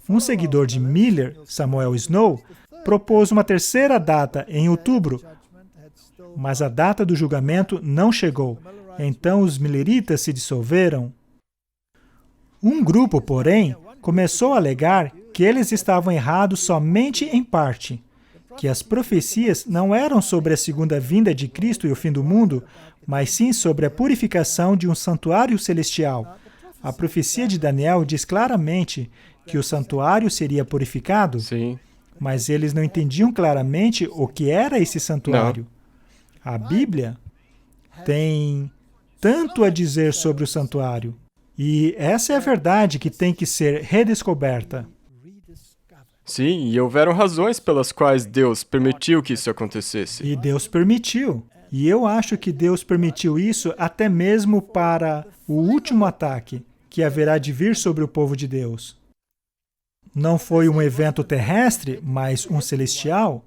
Um seguidor de Miller, Samuel Snow, propôs uma terceira data, em outubro, mas a data do julgamento não chegou. Então os milleritas se dissolveram. Um grupo, porém, começou a alegar que eles estavam errados somente em parte, que as profecias não eram sobre a segunda vinda de Cristo e o fim do mundo, mas sim sobre a purificação de um santuário celestial. A profecia de Daniel diz claramente que o santuário seria purificado. Sim. Mas eles não entendiam claramente o que era esse santuário. Não. A Bíblia tem tanto a dizer sobre o santuário. E essa é a verdade que tem que ser redescoberta. Sim, e houveram razões pelas quais Deus permitiu que isso acontecesse. E Deus permitiu. E eu acho que Deus permitiu isso até mesmo para o último ataque que haverá de vir sobre o povo de Deus. Não foi um evento terrestre, mas um celestial.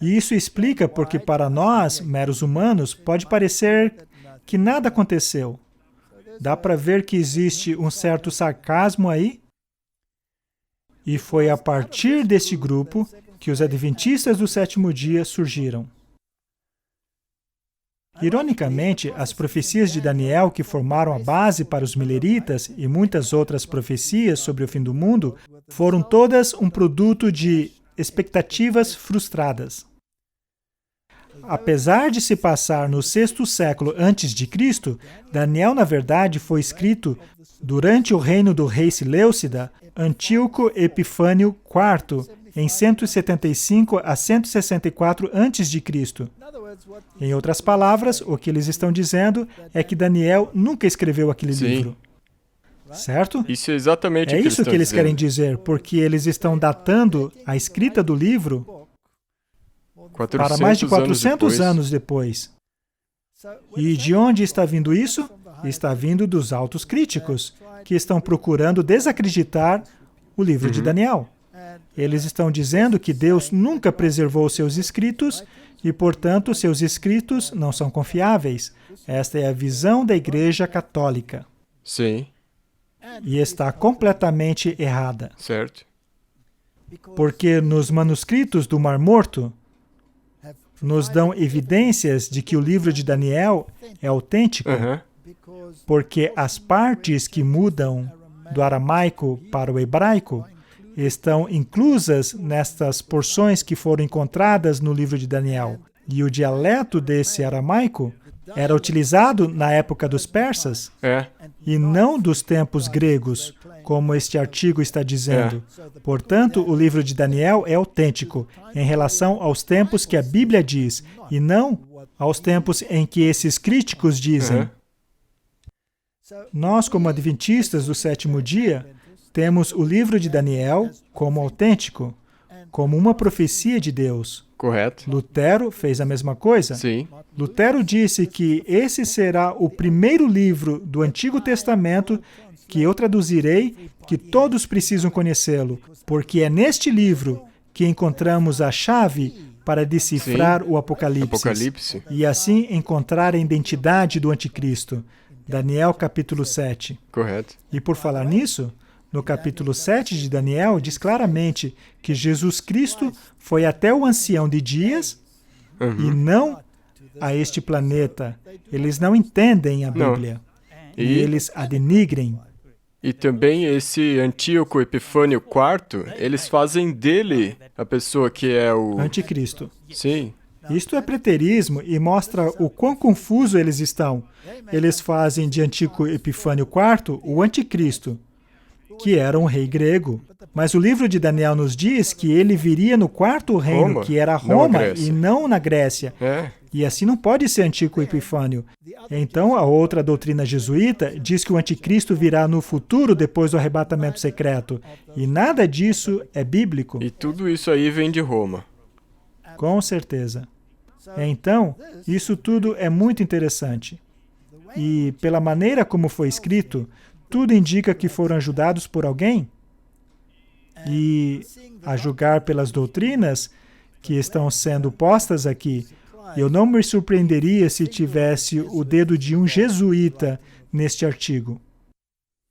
E isso explica porque para nós, meros humanos, pode parecer que nada aconteceu. Dá para ver que existe um certo sarcasmo aí. E foi a partir desse grupo que os adventistas do sétimo dia surgiram. Ironicamente, as profecias de Daniel, que formaram a base para os milleritas e muitas outras profecias sobre o fim do mundo, foram todas um produto de expectativas frustradas. Apesar de se passar no 6º século antes de Cristo, Daniel, na verdade, foi escrito durante o reino do rei Seleucida, Antíoco Epifânio IV, em 175 a 164 a.C. Em outras palavras, o que eles estão dizendo é que Daniel nunca escreveu aquele livro. Certo? Isso é exatamente o que isso que eles querem dizer, porque eles estão datando a escrita do livro para mais de 400 anos depois. E de onde está vindo isso? Está vindo dos autocríticos, que estão procurando desacreditar o livro de Daniel. Eles estão dizendo que Deus nunca preservou seus escritos e, portanto, seus escritos não são confiáveis. Esta é a visão da Igreja Católica. Sim. E está completamente errada. Certo. Porque nos manuscritos do Mar Morto, nos dão evidências de que o livro de Daniel é autêntico, porque as partes que mudam do aramaico para o hebraico estão inclusas nestas porções que foram encontradas no livro de Daniel. E o dialeto desse aramaico era utilizado na época dos persas e não dos tempos gregos, como este artigo está dizendo. Portanto, o livro de Daniel é autêntico em relação aos tempos que a Bíblia diz, e não aos tempos em que esses críticos dizem. Nós, como adventistas do sétimo dia, temos o livro de Daniel como autêntico, como uma profecia de Deus. Correto. Lutero fez a mesma coisa. Sim. Lutero disse que esse será o primeiro livro do Antigo Testamento que eu traduzirei, que todos precisam conhecê-lo, porque é neste livro que encontramos a chave para decifrar o Apocalipse e assim encontrar a identidade do Anticristo. Daniel capítulo 7. Correto. E por falar nisso, no capítulo 7 de Daniel, diz claramente que Jesus Cristo foi até o ancião de dias e não a este planeta. Eles não entendem a Bíblia. E eles a denigrem. E também esse Antíoco Epifânio IV, eles fazem dele a pessoa que é o... Anticristo. Sim. Isto é preterismo e mostra o quão confuso eles estão. Eles fazem de Antíoco Epifânio IV o Anticristo, que era um rei grego. Mas o livro de Daniel nos diz que ele viria no quarto reino, que era Roma, e não na Grécia. E assim não pode ser Antíoco Epifânio. Então, a outra doutrina jesuíta diz que o anticristo virá no futuro, depois do arrebatamento secreto. E nada disso é bíblico. E tudo isso aí vem de Roma. Com certeza. Então, isso tudo é muito interessante. E, pela maneira como foi escrito, tudo indica que foram ajudados por alguém. E, a julgar pelas doutrinas que estão sendo postas aqui, eu não me surpreenderia se tivesse o dedo de um jesuíta neste artigo.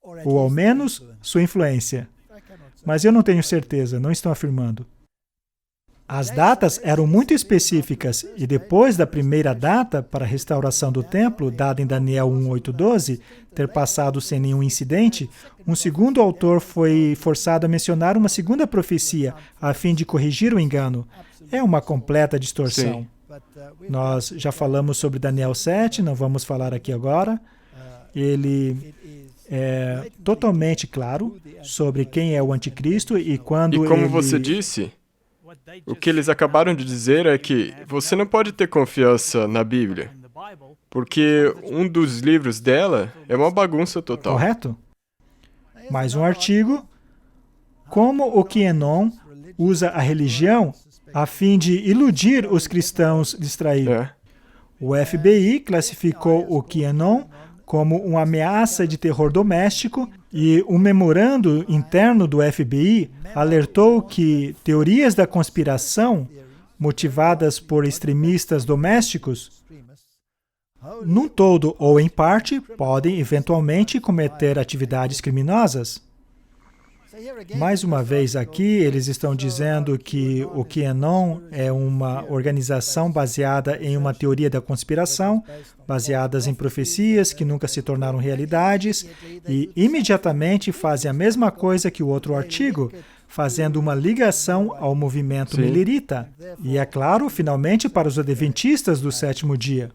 Ou, ao menos, sua influência. Mas eu não tenho certeza, não estou afirmando. As datas eram muito específicas, e depois da primeira data para a restauração do templo, dada em Daniel 1:8-12, ter passado sem nenhum incidente, um segundo autor foi forçado a mencionar uma segunda profecia, a fim de corrigir o engano. É uma completa distorção. Sim. Nós já falamos sobre Daniel 7, não vamos falar aqui agora. Ele é totalmente claro sobre quem é o anticristo e quando E como você disse, o que eles acabaram de dizer é que você não pode ter confiança na Bíblia, porque um dos livros dela é uma bagunça total. Correto? Mais um artigo. Como o QAnon usa a religião a fim de iludir os cristãos distraídos. O FBI classificou o QAnon como uma ameaça de terror doméstico e um memorando interno do FBI alertou que teorias da conspiração motivadas por extremistas domésticos, num todo ou em parte, podem eventualmente cometer atividades criminosas. Mais uma vez aqui, eles estão dizendo que o QAnon é uma organização baseada em uma teoria da conspiração, baseadas em profecias que nunca se tornaram realidades, e imediatamente fazem a mesma coisa que o outro artigo, fazendo uma ligação ao movimento milerita. E é claro, finalmente, para os adventistas do sétimo dia.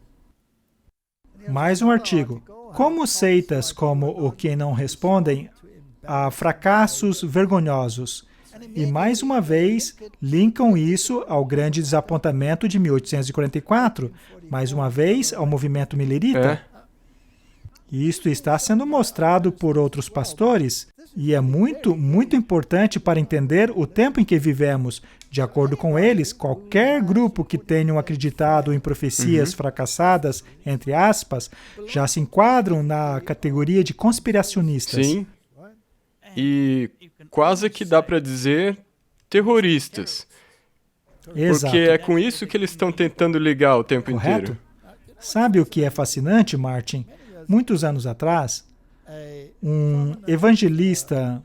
Mais um artigo. Como seitas como o QAnon respondem a fracassos vergonhosos. E, mais uma vez, linkam isso ao grande desapontamento de 1844, mais uma vez, ao movimento milerita. E isto está sendo mostrado por outros pastores, e é muito, muito importante para entender o tempo em que vivemos. De acordo com eles, qualquer grupo que tenham acreditado em profecias fracassadas, entre aspas, já se enquadram na categoria de conspiracionistas. Sim. E quase que dá para dizer terroristas. Exato. Porque é com isso que eles estão tentando ligar o tempo Correto? inteiro. Sabe o que é fascinante, Martin? Muitos anos atrás, um evangelista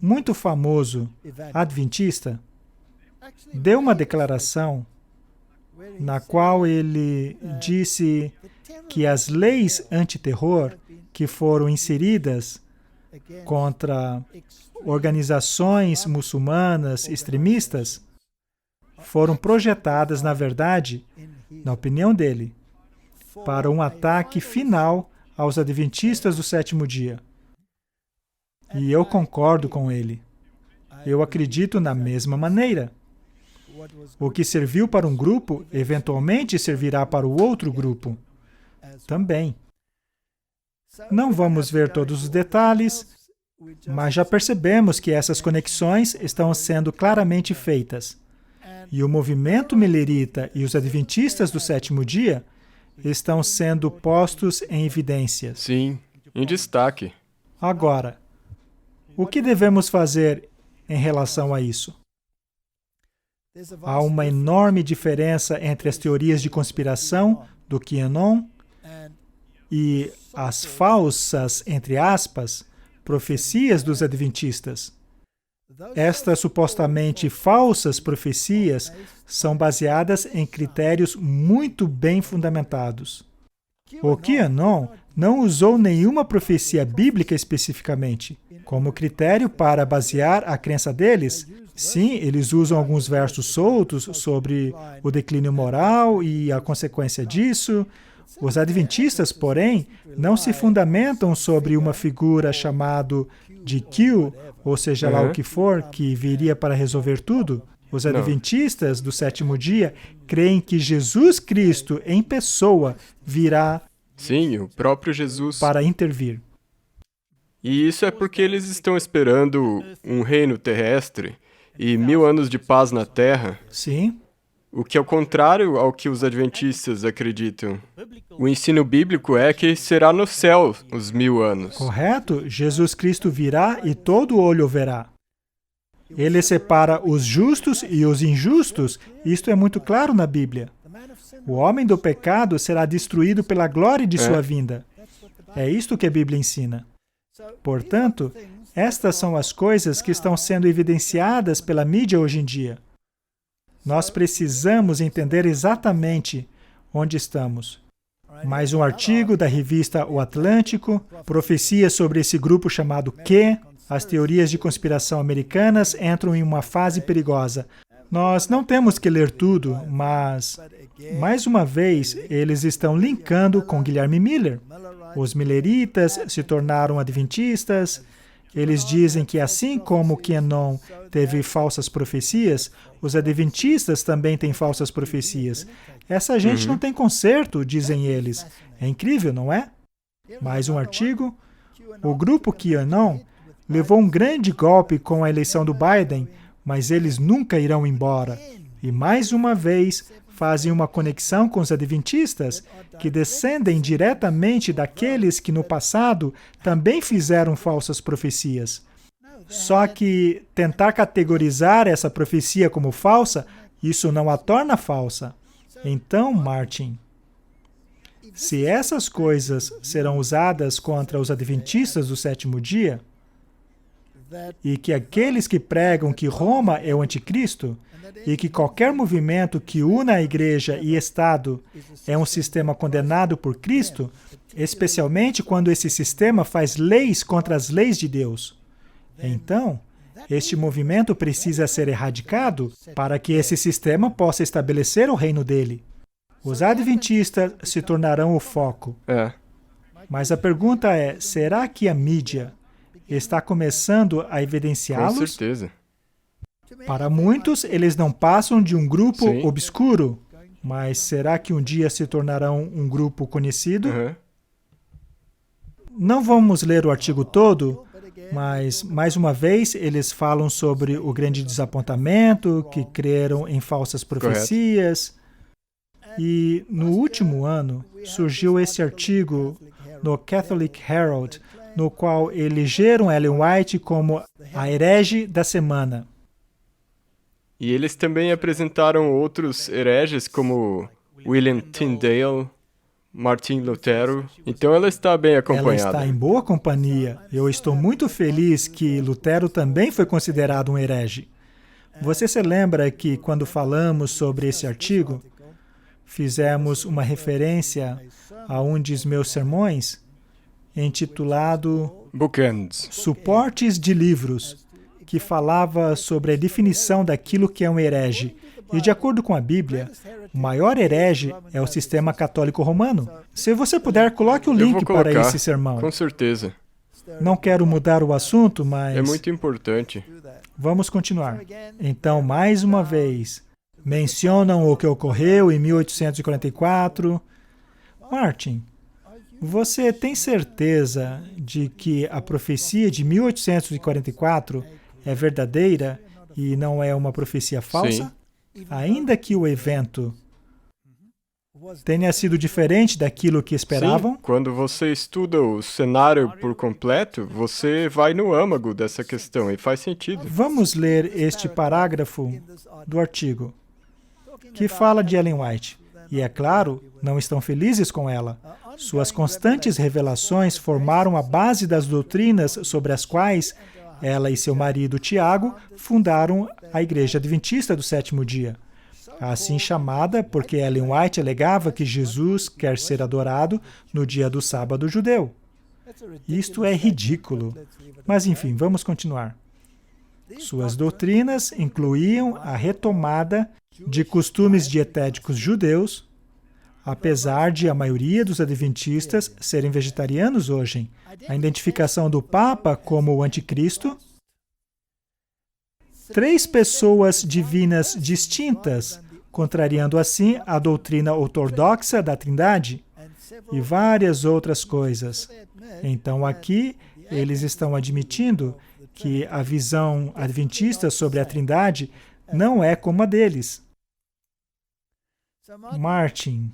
muito famoso, adventista, deu uma declaração na qual ele disse que as leis antiterror que foram inseridas contra organizações muçulmanas extremistas foram projetadas, na verdade, na opinião dele, para um ataque final aos adventistas do sétimo dia. E eu concordo com ele. Eu acredito na mesma maneira. O que serviu para um grupo, eventualmente servirá para o outro grupo também. Não vamos ver todos os detalhes, mas já percebemos que essas conexões estão sendo claramente feitas. E o movimento milerita e os adventistas do sétimo dia estão sendo postos em evidência. Sim, em destaque. Agora, o que devemos fazer em relação a isso? Há uma enorme diferença entre as teorias de conspiração do QAnon e as falsas, entre aspas, profecias dos adventistas. Estas supostamente falsas profecias são baseadas em critérios muito bem fundamentados. O QAnon não usou nenhuma profecia bíblica especificamente como critério para basear a crença deles. Sim, eles usam alguns versos soltos sobre o declínio moral e a consequência disso. Os adventistas, porém, não se fundamentam sobre uma figura chamada de Q, ou seja lá o que for, que viria para resolver tudo. Os adventistas do sétimo dia creem que Jesus Cristo, em pessoa, virá Sim, o próprio Jesus. Para intervir. E isso é porque eles estão esperando um reino terrestre e 1000 anos de paz na Terra. Sim. O que é o contrário ao que os adventistas acreditam. O ensino bíblico é que será no céu os 1000 anos. Correto? Jesus Cristo virá e todo olho o verá. Ele separa os justos e os injustos. Isto é muito claro na Bíblia. O homem do pecado será destruído pela glória de sua vinda. É isto que a Bíblia ensina. Portanto, estas são as coisas que estão sendo evidenciadas pela mídia hoje em dia. Nós precisamos entender exatamente onde estamos. Mais um artigo da revista O Atlântico, profecia sobre esse grupo chamado Q. As teorias de conspiração americanas entram em uma fase perigosa. Nós não temos que ler tudo, mas, mais uma vez, eles estão linkando com Guilherme Miller. Os milleritas se tornaram adventistas. Eles dizem que assim como QAnon teve falsas profecias, os adventistas também têm falsas profecias. Essa gente não tem conserto, dizem eles. É incrível, não é? Mais um artigo. O grupo QAnon levou um grande golpe com a eleição do Biden, mas eles nunca irão embora. E mais uma vez fazem uma conexão com os adventistas, que descendem diretamente daqueles que no passado também fizeram falsas profecias. Só que tentar categorizar essa profecia como falsa, isso não a torna falsa. Então, Martin, se essas coisas serão usadas contra os adventistas do sétimo dia, e que aqueles que pregam que Roma é o anticristo, e que qualquer movimento que una a igreja e Estado é um sistema condenado por Cristo, especialmente quando esse sistema faz leis contra as leis de Deus. Então, este movimento precisa ser erradicado para que esse sistema possa estabelecer o reino dele. Os adventistas se tornarão o foco. Mas a pergunta é, será que a mídia está começando a evidenciá-los? Com certeza. Para muitos, eles não passam de um grupo obscuro, mas será que um dia se tornarão um grupo conhecido? Não vamos ler o artigo todo, mas, mais uma vez, eles falam sobre o grande desapontamento, que creram em falsas profecias. E, no último ano, surgiu esse artigo no Catholic Herald, no qual elegeram Ellen White como a herege da semana. E eles também apresentaram outros hereges, como William Tyndale, Martin Lutero. Então ela está bem Ela acompanhada. está em boa companhia. Eu estou muito feliz que Lutero também foi considerado um herege. Você se lembra que quando falamos sobre esse artigo, fizemos uma referência a um dos meus sermões, intitulado Bookends. Suportes de Livros, que falava sobre a definição daquilo que é um herege. E de acordo com a Bíblia, o maior herege é o sistema católico romano. Se você puder, coloque o Eu vou link para colocar, esse sermão. com certeza. Não quero mudar o assunto, mas É muito importante. vamos continuar. Então, mais uma vez, mencionam o que ocorreu em 1844. Martin, você tem certeza de que a profecia de 1844 é verdadeira e não é uma profecia falsa? Sim. Ainda que o evento tenha sido diferente daquilo que esperavam? Sim, quando você estuda o cenário por completo, você vai no âmago dessa questão e faz sentido. Vamos ler este parágrafo do artigo, que fala de Ellen White. E, é claro, não estão felizes com ela. Suas constantes revelações formaram a base das doutrinas sobre as quais ela e seu marido, Tiago, fundaram a Igreja Adventista do Sétimo Dia. Assim chamada porque Ellen White alegava que Jesus quer ser adorado no dia do sábado judeu. Isto é ridículo. Mas, enfim, vamos continuar. Suas doutrinas incluíam a retomada de costumes dietéticos judeus, apesar de a maioria dos adventistas serem vegetarianos hoje, a identificação do Papa como o anticristo, 3 pessoas divinas distintas, contrariando assim a doutrina ortodoxa da Trindade, e várias outras coisas. Então aqui eles estão admitindo que a visão adventista sobre a Trindade não é como a deles. Martin,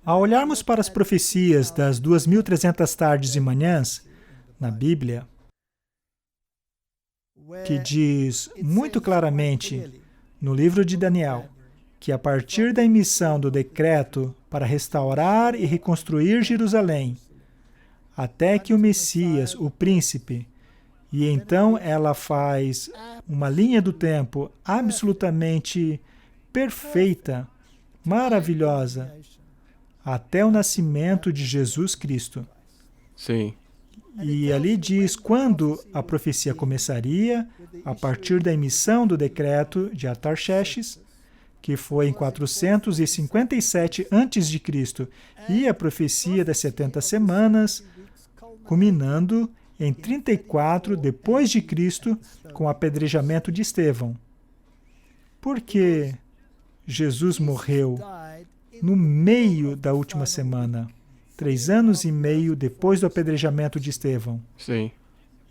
ao olharmos para as profecias das 2.300 tardes e manhãs na Bíblia, que diz muito claramente no livro de Daniel que a partir da emissão do decreto para restaurar e reconstruir Jerusalém, até que o Messias, o príncipe, e então ela faz uma linha do tempo absolutamente perfeita, maravilhosa, até o nascimento de Jesus Cristo. Sim. E ali diz quando a profecia começaria, a partir da emissão do decreto de Artaxerxes, que foi em 457 a.C., e a profecia das 70 semanas, culminando em 34 depois de Cristo, com o apedrejamento de Estevão. Por que Jesus morreu no meio da última semana, 3 anos e meio depois do apedrejamento de Estevão? Sim.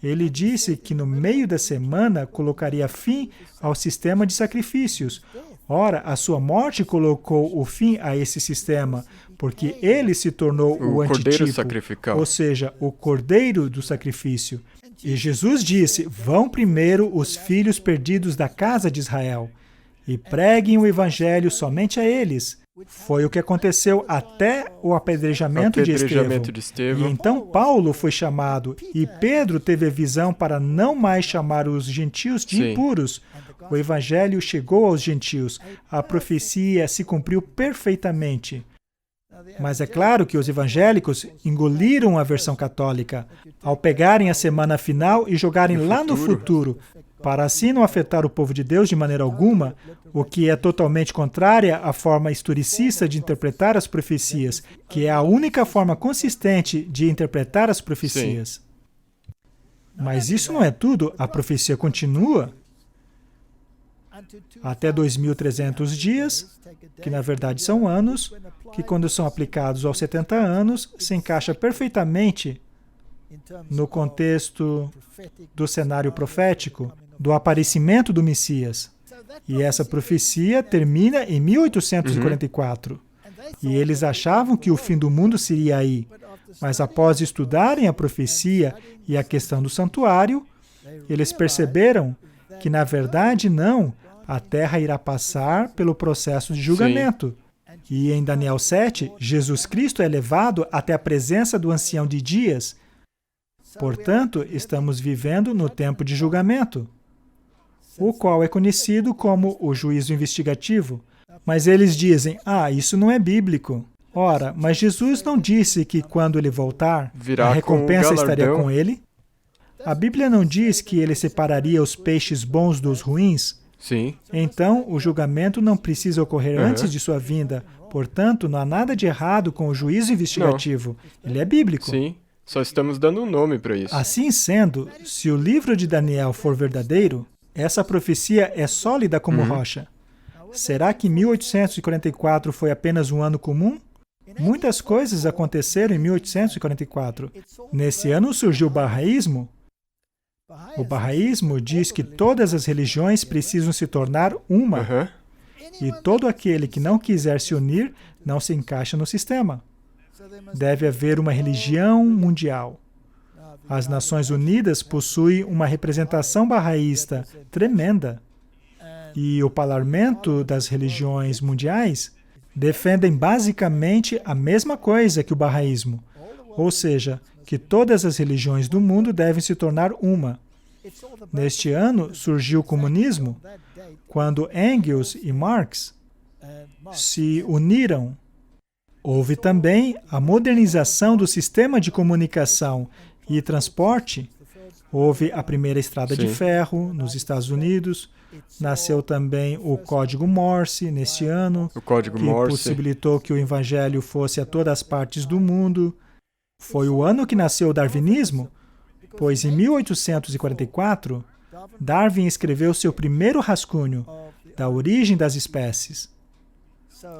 Ele disse que no meio da semana colocaria fim ao sistema de sacrifícios. Ora, a sua morte colocou o fim a esse sistema, porque ele se tornou o cordeiro antitipo, sacrificial. ou seja, o cordeiro do sacrifício. E Jesus disse, vão primeiro os filhos perdidos da casa de Israel e preguem o evangelho somente a eles. Foi o que aconteceu até o apedrejamento de Estevão. E então Paulo foi chamado, e Pedro teve a visão para não mais chamar os gentios de impuros. O evangelho chegou aos gentios. A profecia se cumpriu perfeitamente. Mas é claro que os evangélicos engoliram a versão católica ao pegarem a semana final e jogarem lá no futuro, para assim não afetar o povo de Deus de maneira alguma, o que é totalmente contrária à forma historicista de interpretar as profecias, que é a única forma consistente de interpretar as profecias. Mas isso não é tudo, a profecia continua até 2.300 dias, que na verdade são anos, que quando são aplicados aos 70 anos, se encaixa perfeitamente no contexto do cenário profético, do aparecimento do Messias. E essa profecia termina em 1844. E eles achavam que o fim do mundo seria aí. Mas após estudarem a profecia e a questão do santuário, eles perceberam que, na verdade, não, A terra irá passar pelo processo de julgamento. E em Daniel 7, Jesus Cristo é levado até a presença do Ancião de Dias. Portanto, estamos vivendo no tempo de julgamento, o qual é conhecido como o juízo investigativo. Mas eles dizem, isso não é bíblico. Ora, mas Jesus não disse que quando ele voltar, a recompensa estaria com ele? A Bíblia não diz que ele separaria os peixes bons dos ruins? Sim. Então, o julgamento não precisa ocorrer antes de sua vinda. Portanto, não há nada de errado com o juízo investigativo. Ele é bíblico. Sim, só estamos dando um nome para isso. Assim sendo, se o livro de Daniel for verdadeiro, essa profecia é sólida como rocha. Será que 1844 foi apenas um ano comum? Muitas coisas aconteceram em 1844. Nesse ano surgiu o Bahaísmo. O Bahaísmo diz que todas as religiões precisam se tornar uma. E todo aquele que não quiser se unir não se encaixa no sistema. Deve haver uma religião mundial. As Nações Unidas possuem uma representação bahaísta tremenda. E o parlamento das religiões mundiais defendem basicamente a mesma coisa que o bahaísmo. Ou seja, que todas as religiões do mundo devem se tornar uma. Neste ano surgiu o comunismo, quando Engels e Marx se uniram. Houve também a modernização do sistema de comunicação e transporte. Houve a primeira estrada de ferro nos Estados Unidos. Nasceu também o Código Morse neste ano, que possibilitou que o Evangelho fosse a todas as partes do mundo. Foi o ano que nasceu o darwinismo, pois em 1844, Darwin escreveu seu primeiro rascunho da origem das espécies.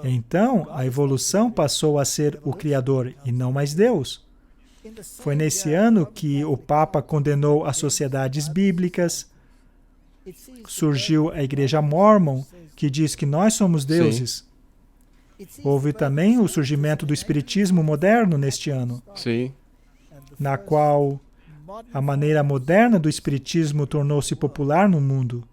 Então, a evolução passou a ser o Criador e não mais Deus. Foi nesse ano que o Papa condenou as sociedades bíblicas. Surgiu a Igreja Mórmon, que diz que nós somos deuses. Houve também o surgimento do Espiritismo moderno neste ano, na qual a maneira moderna do Espiritismo tornou-se popular no mundo.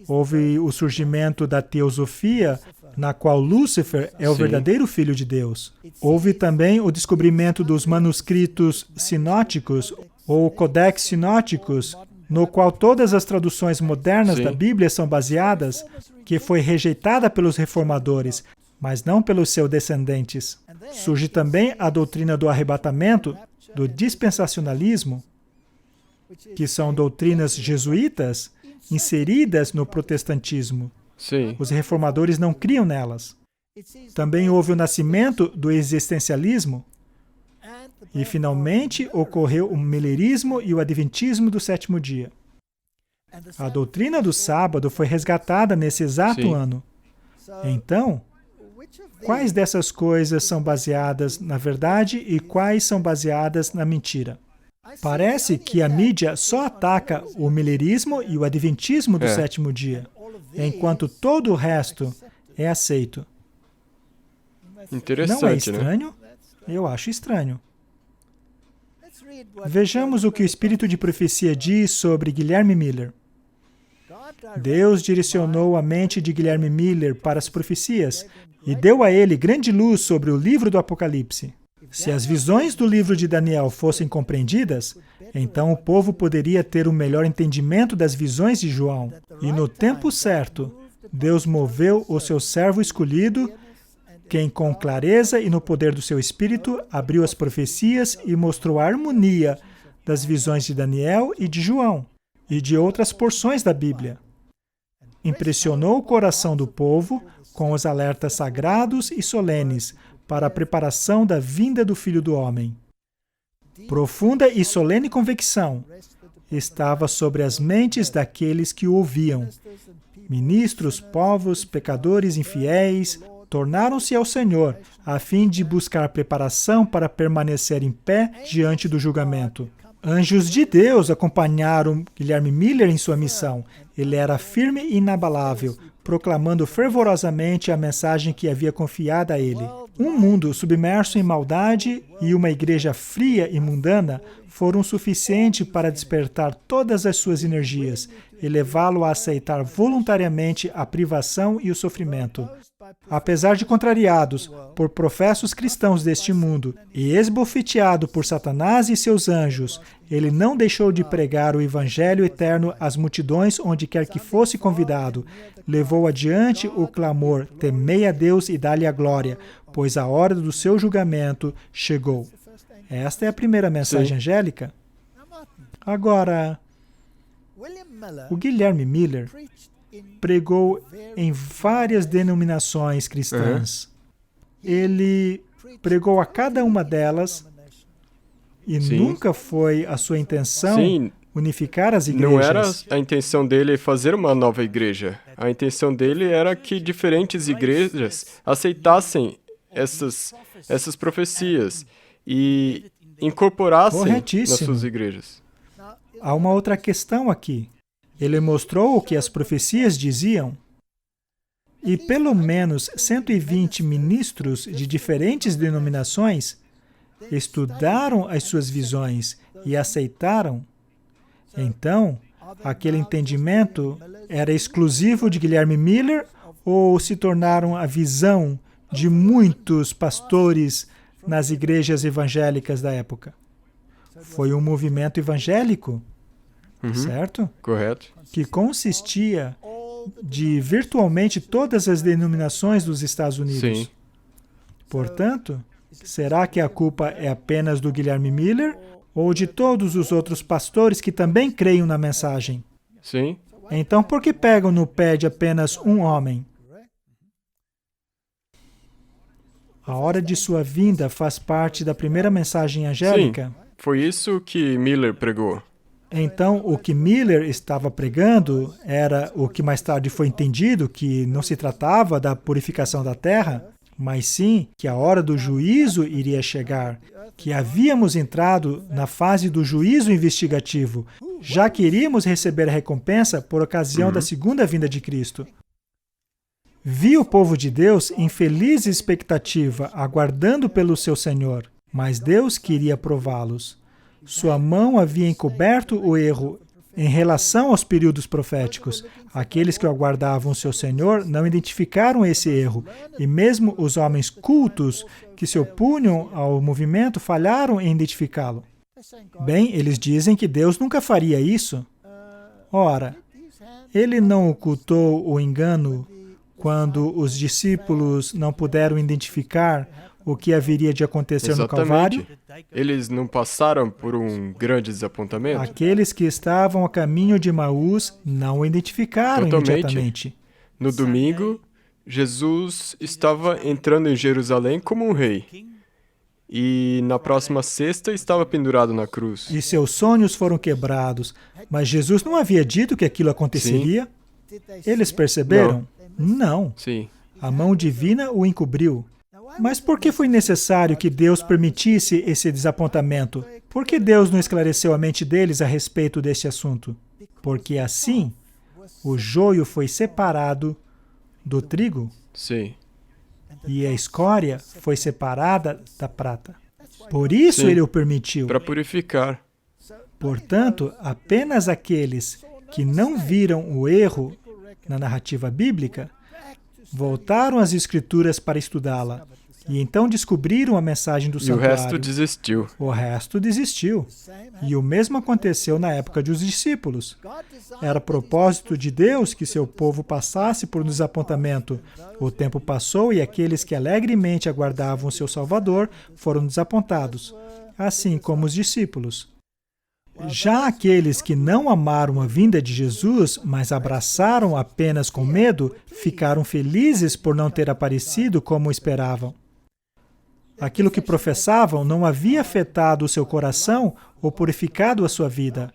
Houve o surgimento da teosofia, na qual Lúcifer é o verdadeiro Filho de Deus. Houve também o descobrimento dos manuscritos sinóticos, ou Codex Sinóticos, no qual todas as traduções modernas da Bíblia são baseadas, que foi rejeitada pelos reformadores, mas não pelos seus descendentes. Surge também a doutrina do arrebatamento, do dispensacionalismo, que são doutrinas jesuítas inseridas no protestantismo. Os reformadores não criam nelas. Também houve o nascimento do existencialismo. E, finalmente, ocorreu o milerismo e o adventismo do sétimo dia. A doutrina do sábado foi resgatada nesse exato ano. Então, quais dessas coisas são baseadas na verdade e quais são baseadas na mentira? Parece que a mídia só ataca o milerismo e o adventismo do sétimo dia, enquanto todo o resto é aceito. Interessante, não é estranho? Né? Eu acho estranho. Vejamos o que o Espírito de Profecia diz sobre Guilherme Miller. Deus direcionou a mente de Guilherme Miller para as profecias e deu a ele grande luz sobre o livro do Apocalipse. Se as visões do livro de Daniel fossem compreendidas, então o povo poderia ter um melhor entendimento das visões de João. E no tempo certo, Deus moveu o seu servo escolhido, quem com clareza e no poder do seu Espírito abriu as profecias e mostrou a harmonia das visões de Daniel e de João, e de outras porções da Bíblia. Impressionou o coração do povo com os alertas sagrados e solenes para a preparação da vinda do Filho do Homem. Profunda e solene convicção estava sobre as mentes daqueles que o ouviam. Ministros, povos, pecadores infiéis tornaram-se ao Senhor, a fim de buscar preparação para permanecer em pé diante do julgamento. Anjos de Deus acompanharam Guilherme Miller em sua missão. Ele era firme e inabalável, proclamando fervorosamente a mensagem que havia confiado a ele. Um mundo submerso em maldade e uma igreja fria e mundana foram suficientes para despertar todas as suas energias e levá-lo a aceitar voluntariamente a privação e o sofrimento. Apesar de contrariados por professos cristãos deste mundo e esbofeteado por Satanás e seus anjos, ele não deixou de pregar o Evangelho eterno às multidões onde quer que fosse convidado. Levou adiante o clamor: temei a Deus e dá-lhe a glória, pois a hora do seu julgamento chegou. Esta é a primeira mensagem angélica. Agora, o Guilherme Miller pregou em várias denominações cristãs. Ele pregou a cada uma delas e nunca foi a sua intenção unificar as igrejas. Não era a intenção dele fazer uma nova igreja. A intenção dele era que diferentes igrejas aceitassem essas profecias e incorporassem nas suas igrejas. Há uma outra questão aqui. Ele mostrou o que as profecias diziam, e pelo menos 120 ministros de diferentes denominações estudaram as suas visões e aceitaram. Então, aquele entendimento era exclusivo de Guilherme Miller ou se tornaram a visão de muitos pastores nas igrejas evangélicas da época? Foi um movimento evangélico, certo? Correto. Que consistia de virtualmente todas as denominações dos Estados Unidos. Sim. Portanto, será que a culpa é apenas do Guilherme Miller ou de todos os outros pastores que também creiam na mensagem? Sim. Então, por que pegam no pé de apenas um homem? A hora de sua vinda faz parte da primeira mensagem angélica? Sim, foi isso que Miller pregou. Então, o que Miller estava pregando era o que mais tarde foi entendido, que não se tratava da purificação da terra, mas sim que a hora do juízo iria chegar, que havíamos entrado na fase do juízo investigativo, já que iríamos receber a recompensa por ocasião da segunda vinda de Cristo. Vi o povo de Deus em feliz expectativa, aguardando pelo seu Senhor, mas Deus queria prová-los. Sua mão havia encoberto o erro em relação aos períodos proféticos. Aqueles que aguardavam seu Senhor não identificaram esse erro, e mesmo os homens cultos que se opunham ao movimento falharam em identificá-lo. Bem, eles dizem que Deus nunca faria isso. Ora, ele não ocultou o engano quando os discípulos não puderam identificar o que haveria de acontecer no Calvário? Eles não passaram por um grande desapontamento? Aqueles que estavam a caminho de Emaús não o identificaram imediatamente. No domingo, Jesus estava entrando em Jerusalém como um rei. E na próxima sexta estava pendurado na cruz. E seus sonhos foram quebrados. Mas Jesus não havia dito que aquilo aconteceria? Sim. Eles perceberam? Não. Sim. A mão divina o encobriu. Mas por que foi necessário que Deus permitisse esse desapontamento? Por que Deus não esclareceu a mente deles a respeito desse assunto? Porque assim, o joio foi separado do trigo. Sim. E a escória foi separada da prata. Por isso ele o permitiu. Para purificar. Portanto, apenas aqueles que não viram o erro na narrativa bíblica voltaram às Escrituras para estudá-la. E então descobriram a mensagem do santuário. E o resto desistiu. O resto desistiu. E o mesmo aconteceu na época dos discípulos. Era propósito de Deus que seu povo passasse por um desapontamento. O tempo passou e aqueles que alegremente aguardavam seu Salvador foram desapontados, assim como os discípulos. Já aqueles que não amaram a vinda de Jesus, mas abraçaram apenas com medo, ficaram felizes por não ter aparecido como esperavam. Aquilo que professavam não havia afetado o seu coração ou purificado a sua vida.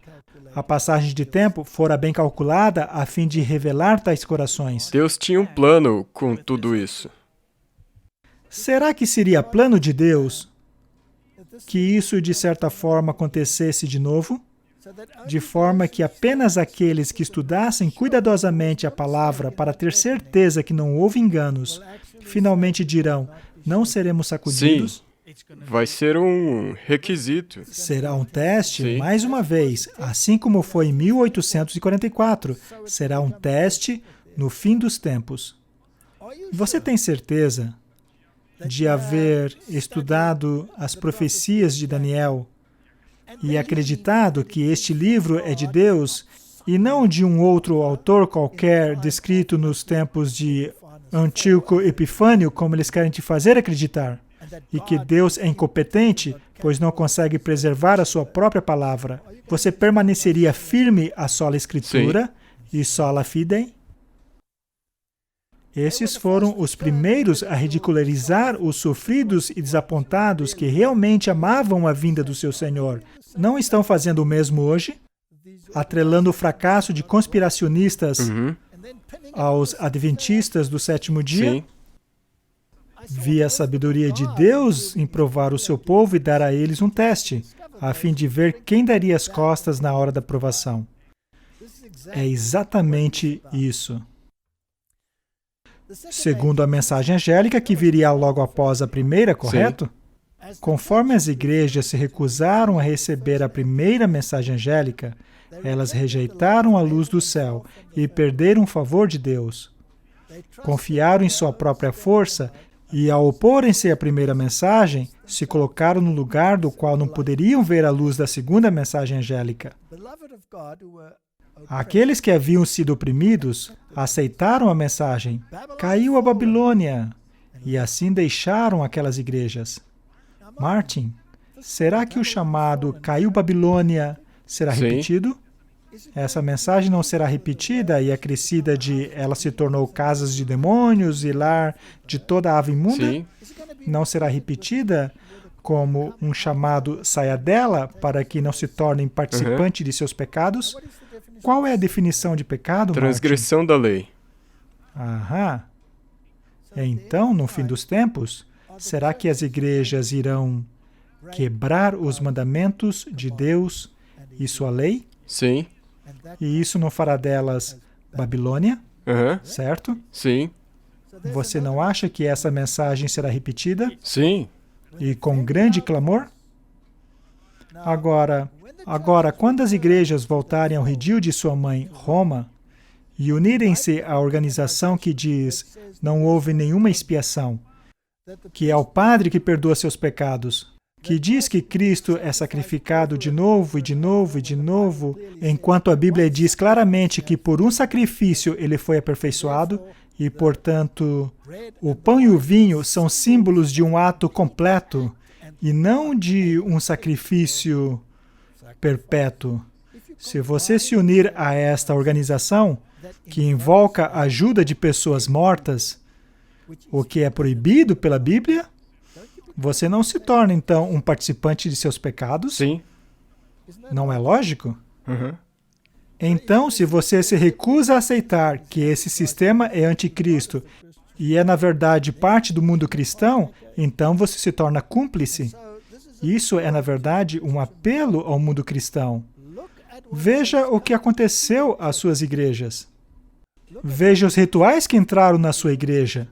A passagem de tempo fora bem calculada a fim de revelar tais corações. Deus tinha um plano com tudo isso. Será que seria plano de Deus que isso, de certa forma, acontecesse de novo? de forma que apenas aqueles que estudassem cuidadosamente a palavra para ter certeza que não houve enganos, finalmente dirão, não seremos sacudidos? Sim, vai ser um requisito. Será um teste, Sim. mais uma vez, assim como foi em 1844, será um teste no fim dos tempos. Você tem certeza de haver estudado as profecias de Daniel e acreditado que este livro é de Deus e não de um outro autor qualquer descrito nos tempos de Antíoco Epifânio, como eles querem te fazer acreditar, e que Deus é incompetente, pois não consegue preservar a sua própria palavra? Você permaneceria firme à sola Escritura e sola fide? Esses foram os primeiros a ridicularizar os sofridos e desapontados que realmente amavam a vinda do seu Senhor. Não estão fazendo o mesmo hoje? Atrelando o fracasso de conspiracionistas aos adventistas do sétimo dia? Sim. Vi a sabedoria de Deus em provar o seu povo e dar a eles um teste, a fim de ver quem daria as costas na hora da provação. É exatamente isso. Segundo a mensagem angélica, que viria logo após a primeira, correto? Conforme as igrejas se recusaram a receber a primeira mensagem angélica, elas rejeitaram a luz do céu e perderam o favor de Deus. Confiaram em sua própria força e, ao oporem-se à primeira mensagem, se colocaram no lugar do qual não poderiam ver a luz da segunda mensagem angélica. Aqueles que haviam sido oprimidos aceitaram a mensagem. Caiu a Babilônia! E assim deixaram aquelas igrejas. Martin, será que o chamado caiu Babilônia será repetido? Essa mensagem não será repetida e acrescida de ela se tornou casas de demônios e lar de toda ave imunda? Sim. Não será repetida como um chamado saia dela para que não se tornem participante de seus pecados? Qual é a definição de pecado, Transgressão da lei. Aham. Então, no fim dos tempos, será que as igrejas irão quebrar os mandamentos de Deus e sua lei? Sim. E isso não fará delas Babilônia, Aham. certo? Sim. Você não acha que essa mensagem será repetida? Sim. E com grande clamor? Agora, quando as igrejas voltarem ao redil de sua mãe, Roma, e unirem-se à organização que diz não houve nenhuma expiação, que é o Padre que perdoa seus pecados, que diz que Cristo é sacrificado de novo e de novo e de novo, enquanto a Bíblia diz claramente que por um sacrifício ele foi aperfeiçoado e, portanto, o pão e o vinho são símbolos de um ato completo e não de um sacrifício perpétuo. Se você se unir a esta organização, que invoca a ajuda de pessoas mortas, o que é proibido pela Bíblia, você não se torna, então, um participante de seus pecados? Sim. Não é lógico? Uhum. Então, se você se recusa a aceitar que esse sistema é anticristo e é, na verdade, parte do mundo cristão, então você se torna cúmplice. Isso é, na verdade, um apelo ao mundo cristão. Veja o que aconteceu às suas igrejas. Veja os rituais que entraram na sua igreja.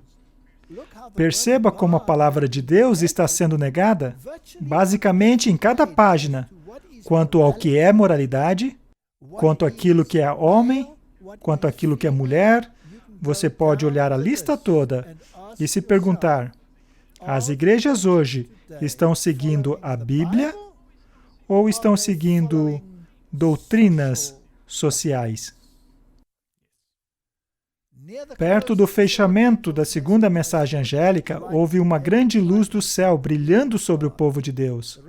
Perceba como a palavra de Deus está sendo negada, basicamente em cada página, quanto ao que é moralidade, quanto àquilo que é homem, quanto àquilo que é mulher. Você pode olhar a lista toda e se perguntar, as igrejas hoje estão seguindo a Bíblia ou estão seguindo doutrinas sociais? Perto do fechamento da segunda mensagem angélica, houve uma grande luz do céu brilhando sobre o povo de Deus.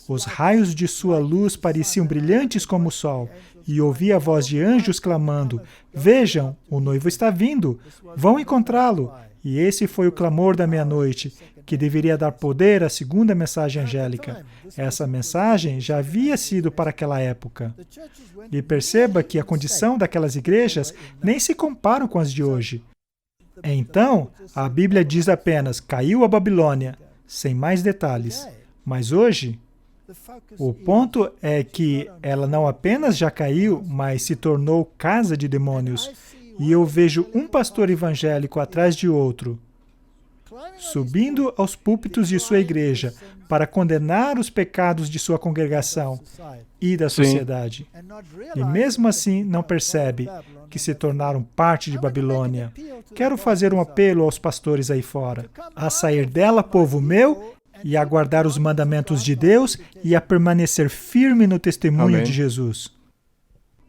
Os raios de sua luz pareciam brilhantes como o sol, e ouvi a voz de anjos clamando, vejam, o noivo está vindo, vão encontrá-lo. E esse foi o clamor da meia-noite, que deveria dar poder à segunda mensagem angélica. Essa mensagem já havia sido para aquela época. E perceba que a condição daquelas igrejas nem se compara com as de hoje. Então, a Bíblia diz apenas, caiu a Babilônia, sem mais detalhes. Mas hoje, O ponto é que ela não apenas já caiu, mas se tornou casa de demônios. E eu vejo um pastor evangélico atrás de outro, subindo aos púlpitos de sua igreja para condenar os pecados de sua congregação e da sociedade. E mesmo assim não percebe que se tornaram parte de Babilônia. Quero fazer um apelo aos pastores aí fora, a sair dela, povo meu, e a guardar os mandamentos de Deus e a permanecer firme no testemunho Amém. de Jesus.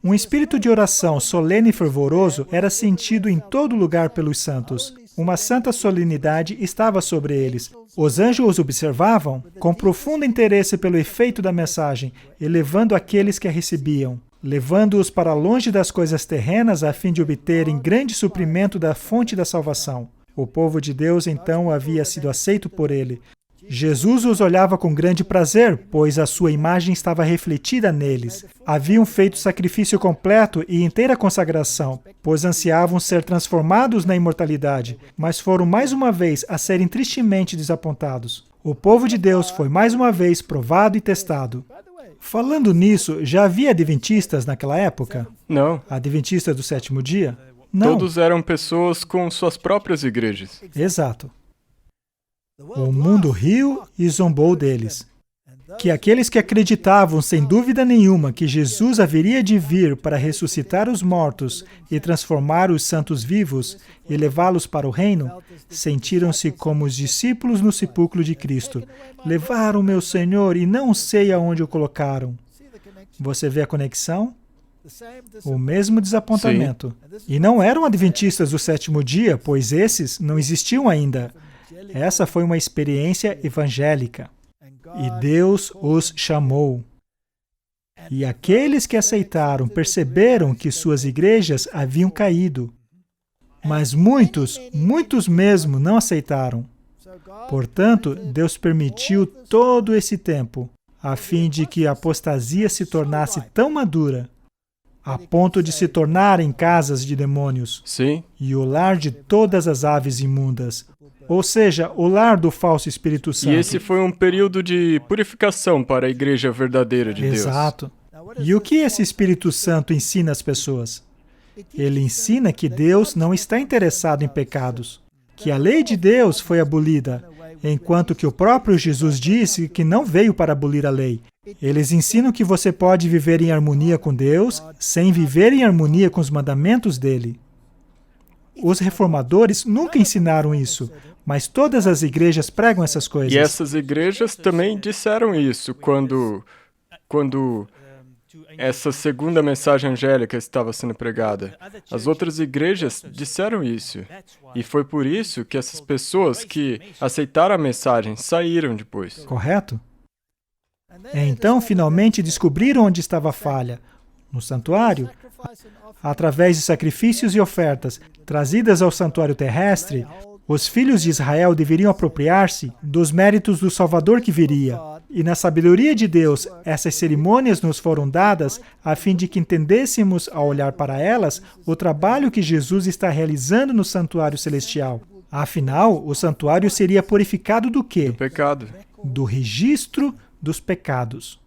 Um espírito de oração solene e fervoroso era sentido em todo lugar pelos santos. Uma santa solenidade estava sobre eles. Os anjos os observavam com profundo interesse pelo efeito da mensagem, elevando aqueles que a recebiam, levando-os para longe das coisas terrenas a fim de obterem grande suprimento da fonte da salvação. O povo de Deus então havia sido aceito por ele. Jesus os olhava com grande prazer, pois a sua imagem estava refletida neles. Haviam feito sacrifício completo e inteira consagração, pois ansiavam ser transformados na imortalidade, mas foram mais uma vez a serem tristemente desapontados. O povo de Deus foi mais uma vez provado e testado. Falando nisso, já havia adventistas naquela época? Não. Adventistas do sétimo dia? Não. Todos eram pessoas com suas próprias igrejas. Exato. O mundo riu e zombou deles. Que aqueles que acreditavam sem dúvida nenhuma que Jesus haveria de vir para ressuscitar os mortos e transformar os santos vivos e levá-los para o reino, sentiram-se como os discípulos no sepulcro de Cristo. Levaram meu Senhor e não sei aonde o colocaram. Você vê a conexão? O mesmo desapontamento. Sim. E não eram adventistas do sétimo dia, pois esses não existiam ainda. Essa foi uma experiência evangélica. E Deus os chamou. E aqueles que aceitaram perceberam que suas igrejas haviam caído. Mas muitos mesmo não aceitaram. Portanto, Deus permitiu todo esse tempo, a fim de que a apostasia se tornasse tão madura, a ponto de se tornarem casas de demônios. Sim. E o lar de todas as aves imundas. Ou seja, o lar do falso Espírito Santo. E esse foi um período de purificação para a igreja verdadeira de Deus. Exato. E o que esse Espírito Santo ensina às pessoas? Ele ensina que Deus não está interessado em pecados, que a lei de Deus foi abolida, enquanto que o próprio Jesus disse que não veio para abolir a lei. Eles ensinam que você pode viver em harmonia com Deus sem viver em harmonia com os mandamentos dele. Os reformadores nunca ensinaram isso, mas todas as igrejas pregam essas coisas. E essas igrejas também disseram isso quando essa segunda mensagem angélica estava sendo pregada. As outras igrejas disseram isso. E foi por isso que essas pessoas que aceitaram a mensagem saíram depois. Correto? Então, finalmente descobriram onde estava a falha. No santuário, através de sacrifícios e ofertas trazidas ao santuário terrestre, os filhos de Israel deveriam apropriar-se dos méritos do Salvador que viria. E na sabedoria de Deus, essas cerimônias nos foram dadas a fim de que entendêssemos, ao olhar para elas, o trabalho que Jesus está realizando no santuário celestial. Afinal, o santuário seria purificado do quê? Do pecado. Do registro dos pecados.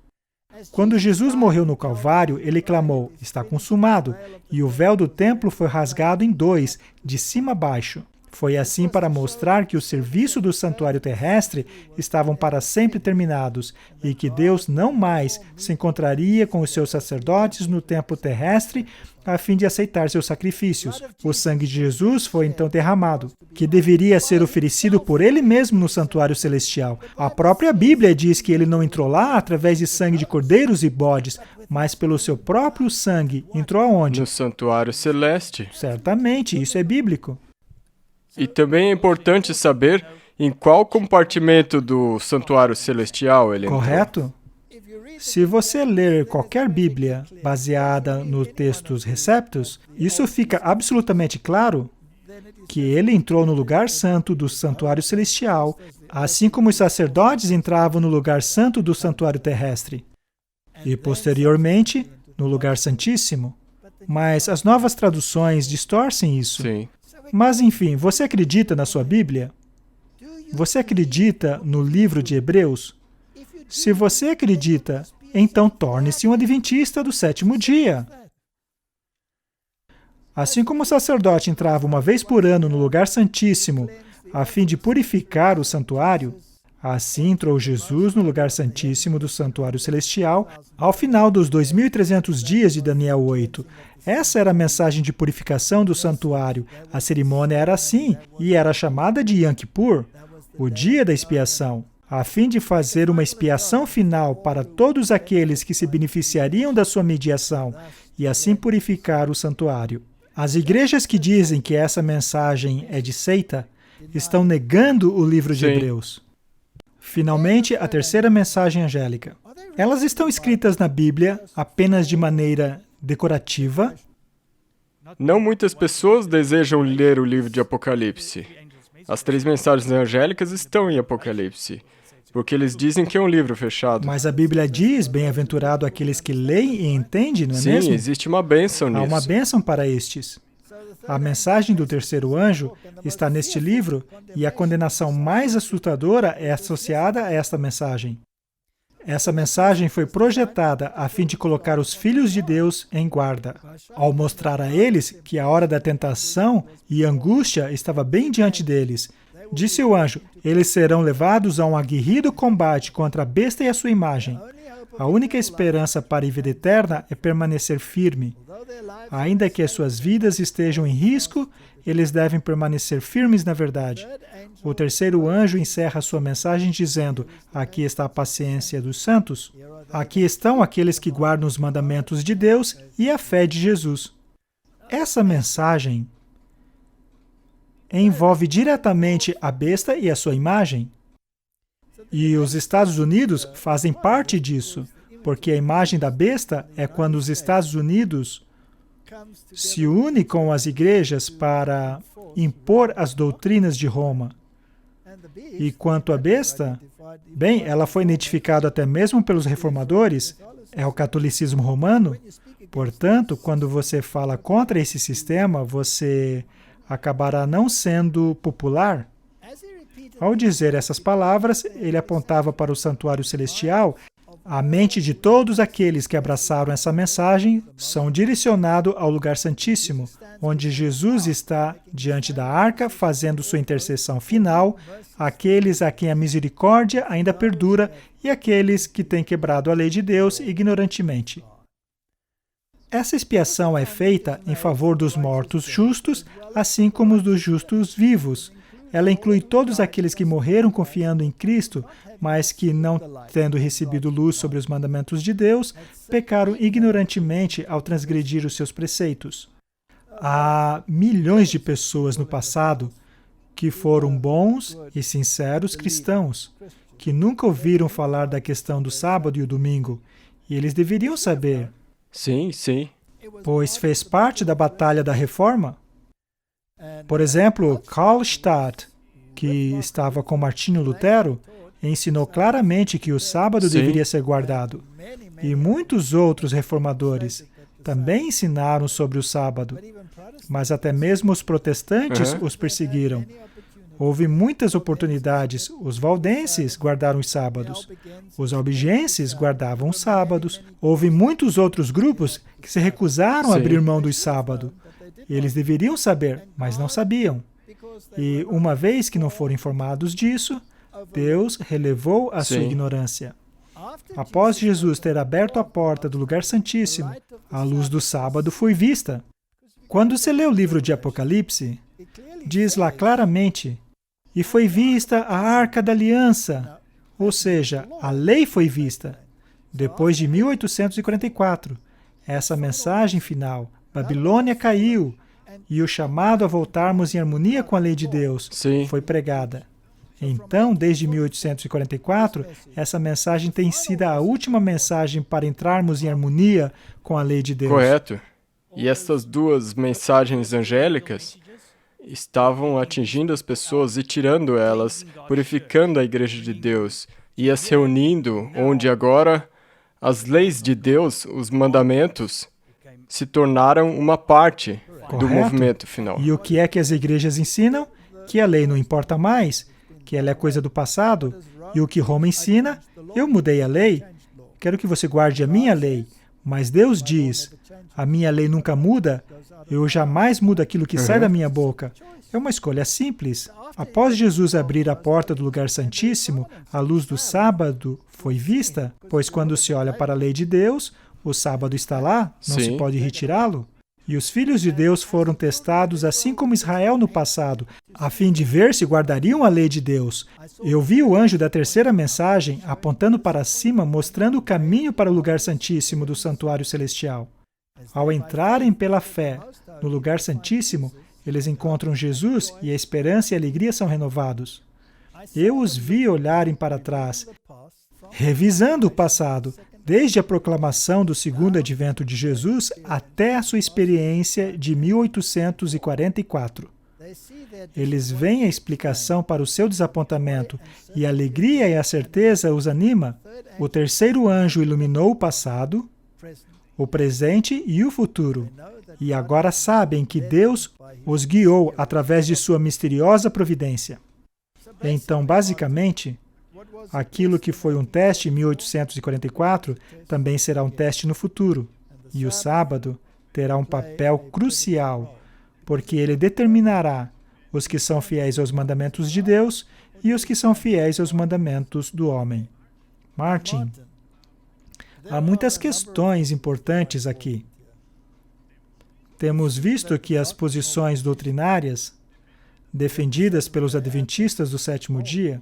Quando Jesus morreu no Calvário, ele clamou, está consumado, e o véu do templo foi rasgado em dois, de cima a baixo. Foi assim para mostrar que o serviço do santuário terrestre estavam para sempre terminados e que Deus não mais se encontraria com os seus sacerdotes no templo terrestre a fim de aceitar seus sacrifícios. O sangue de Jesus foi então derramado, que deveria ser oferecido por ele mesmo no santuário celestial. A própria Bíblia diz que ele não entrou lá através de sangue de cordeiros e bodes, mas pelo seu próprio sangue. Entrou aonde? No santuário celeste. Certamente, isso é bíblico. E também é importante saber em qual compartimento do santuário celestial ele entrou. Correto? Se você ler qualquer Bíblia baseada nos textos receptos, isso fica absolutamente claro que ele entrou no lugar santo do santuário celestial, assim como os sacerdotes entravam no lugar santo do santuário terrestre. E, posteriormente, no lugar santíssimo. Mas as novas traduções distorcem isso. Sim. Mas, enfim, você acredita na sua Bíblia? Você acredita no livro de Hebreus? Se você acredita, então torne-se um adventista do sétimo dia. Assim como o sacerdote entrava uma vez por ano no lugar santíssimo a fim de purificar o santuário, assim entrou Jesus no lugar santíssimo do santuário celestial ao final dos 2.300 dias de Daniel 8. Essa era a mensagem de purificação do santuário. A cerimônia era assim e era chamada de Yom Kippur, o dia da expiação, a fim de fazer uma expiação final para todos aqueles que se beneficiariam da sua mediação e assim purificar o santuário. As igrejas que dizem que essa mensagem é de seita estão negando o livro de Hebreus. Finalmente, a terceira mensagem angélica. Elas estão escritas na Bíblia apenas de maneira decorativa. Não muitas pessoas desejam ler o livro de Apocalipse. As 3 mensagens angélicas estão em Apocalipse, porque eles dizem que é um livro fechado. Mas a Bíblia diz, bem-aventurado aqueles que leem e entendem, não é mesmo? Sim, existe uma bênção nisso. Há uma bênção para estes. A mensagem do terceiro anjo está neste livro e a condenação mais assustadora é associada a esta mensagem. Essa mensagem foi projetada a fim de colocar os filhos de Deus em guarda, ao mostrar a eles que a hora da tentação e angústia estava bem diante deles. Disse o anjo, eles serão levados a um aguerrido combate contra a besta e a sua imagem. A única esperança para a vida eterna é permanecer firme. Ainda que as suas vidas estejam em risco, eles devem permanecer firmes na verdade. O terceiro anjo encerra sua mensagem dizendo, aqui está a paciência dos santos, aqui estão aqueles que guardam os mandamentos de Deus e a fé de Jesus. Essa mensagem envolve diretamente a besta e a sua imagem. E os Estados Unidos fazem parte disso, porque a imagem da besta é quando os Estados Unidos se une com as igrejas para impor as doutrinas de Roma. E quanto à besta, bem, ela foi identificada até mesmo pelos reformadores, é o catolicismo romano. Portanto, quando você fala contra esse sistema, você acabará não sendo popular. Ao dizer essas palavras, ele apontava para o santuário celestial. A mente de todos aqueles que abraçaram essa mensagem são direcionados ao lugar santíssimo, onde Jesus está diante da arca, fazendo sua intercessão final, aqueles a quem a misericórdia ainda perdura e aqueles que têm quebrado a lei de Deus ignorantemente. Essa expiação é feita em favor dos mortos justos, assim como os dos justos vivos. Ela inclui todos aqueles que morreram confiando em Cristo, mas que, não tendo recebido luz sobre os mandamentos de Deus, pecaram ignorantemente ao transgredir os seus preceitos. Há milhões de pessoas no passado que foram bons e sinceros cristãos, que nunca ouviram falar da questão do sábado e o domingo, e eles deveriam saber. Sim, sim. Pois fez parte da batalha da Reforma. Por exemplo, Karlstadt, que estava com Martinho Lutero, ensinou claramente que o sábado deveria ser guardado. E muitos outros reformadores também ensinaram sobre o sábado. Mas até mesmo os protestantes os perseguiram. Houve muitas oportunidades. Os valdenses guardaram os sábados. Os albigenses guardavam os sábados. Houve muitos outros grupos que se recusaram a abrir mão do sábado. Eles deveriam saber, mas não sabiam. E uma vez que não foram informados disso, Deus relevou a sua ignorância. Após Jesus ter aberto a porta do lugar santíssimo, a luz do sábado foi vista. Quando você lê o livro de Apocalipse, diz lá claramente, e foi vista a Arca da Aliança, ou seja, a lei foi vista. Depois de 1844, essa mensagem final, Babilônia caiu, e o chamado a voltarmos em harmonia com a lei de Deus foi pregada. Então, desde 1844, essa mensagem tem sido a última mensagem para entrarmos em harmonia com a lei de Deus. Correto. E estas 2 mensagens angélicas estavam atingindo as pessoas e tirando elas, purificando a igreja de Deus e as reunindo, onde agora as leis de Deus, os mandamentos, se tornaram uma parte do movimento final. E o que é que as igrejas ensinam? Que a lei não importa mais, que ela é coisa do passado, e o que Roma ensina eu mudei a lei, quero que você guarde a minha lei. Mas Deus diz, a minha lei nunca muda, eu jamais mudo aquilo que sai da minha boca. É uma escolha simples. Após Jesus abrir a porta do lugar santíssimo, a luz do sábado foi vista, pois quando se olha para a lei de Deus, o sábado está lá, não se pode retirá-lo. E os filhos de Deus foram testados assim como Israel no passado, a fim de ver se guardariam a lei de Deus. Eu vi o anjo da terceira mensagem apontando para cima, mostrando o caminho para o lugar santíssimo do santuário celestial. Ao entrarem pela fé no lugar santíssimo, eles encontram Jesus e a esperança e a alegria são renovados. Eu os vi olharem para trás, revisando o passado, desde a proclamação do segundo advento de Jesus até a sua experiência de 1844. Eles veem a explicação para o seu desapontamento e a alegria e a certeza os anima. O terceiro anjo iluminou o passado, o presente e o futuro. E agora sabem que Deus os guiou através de sua misteriosa providência. Então, basicamente, aquilo que foi um teste em 1844 também será um teste no futuro. E o sábado terá um papel crucial, porque ele determinará os que são fiéis aos mandamentos de Deus e os que são fiéis aos mandamentos do homem. Martin, há muitas questões importantes aqui. Temos visto que as posições doutrinárias defendidas pelos adventistas do sétimo dia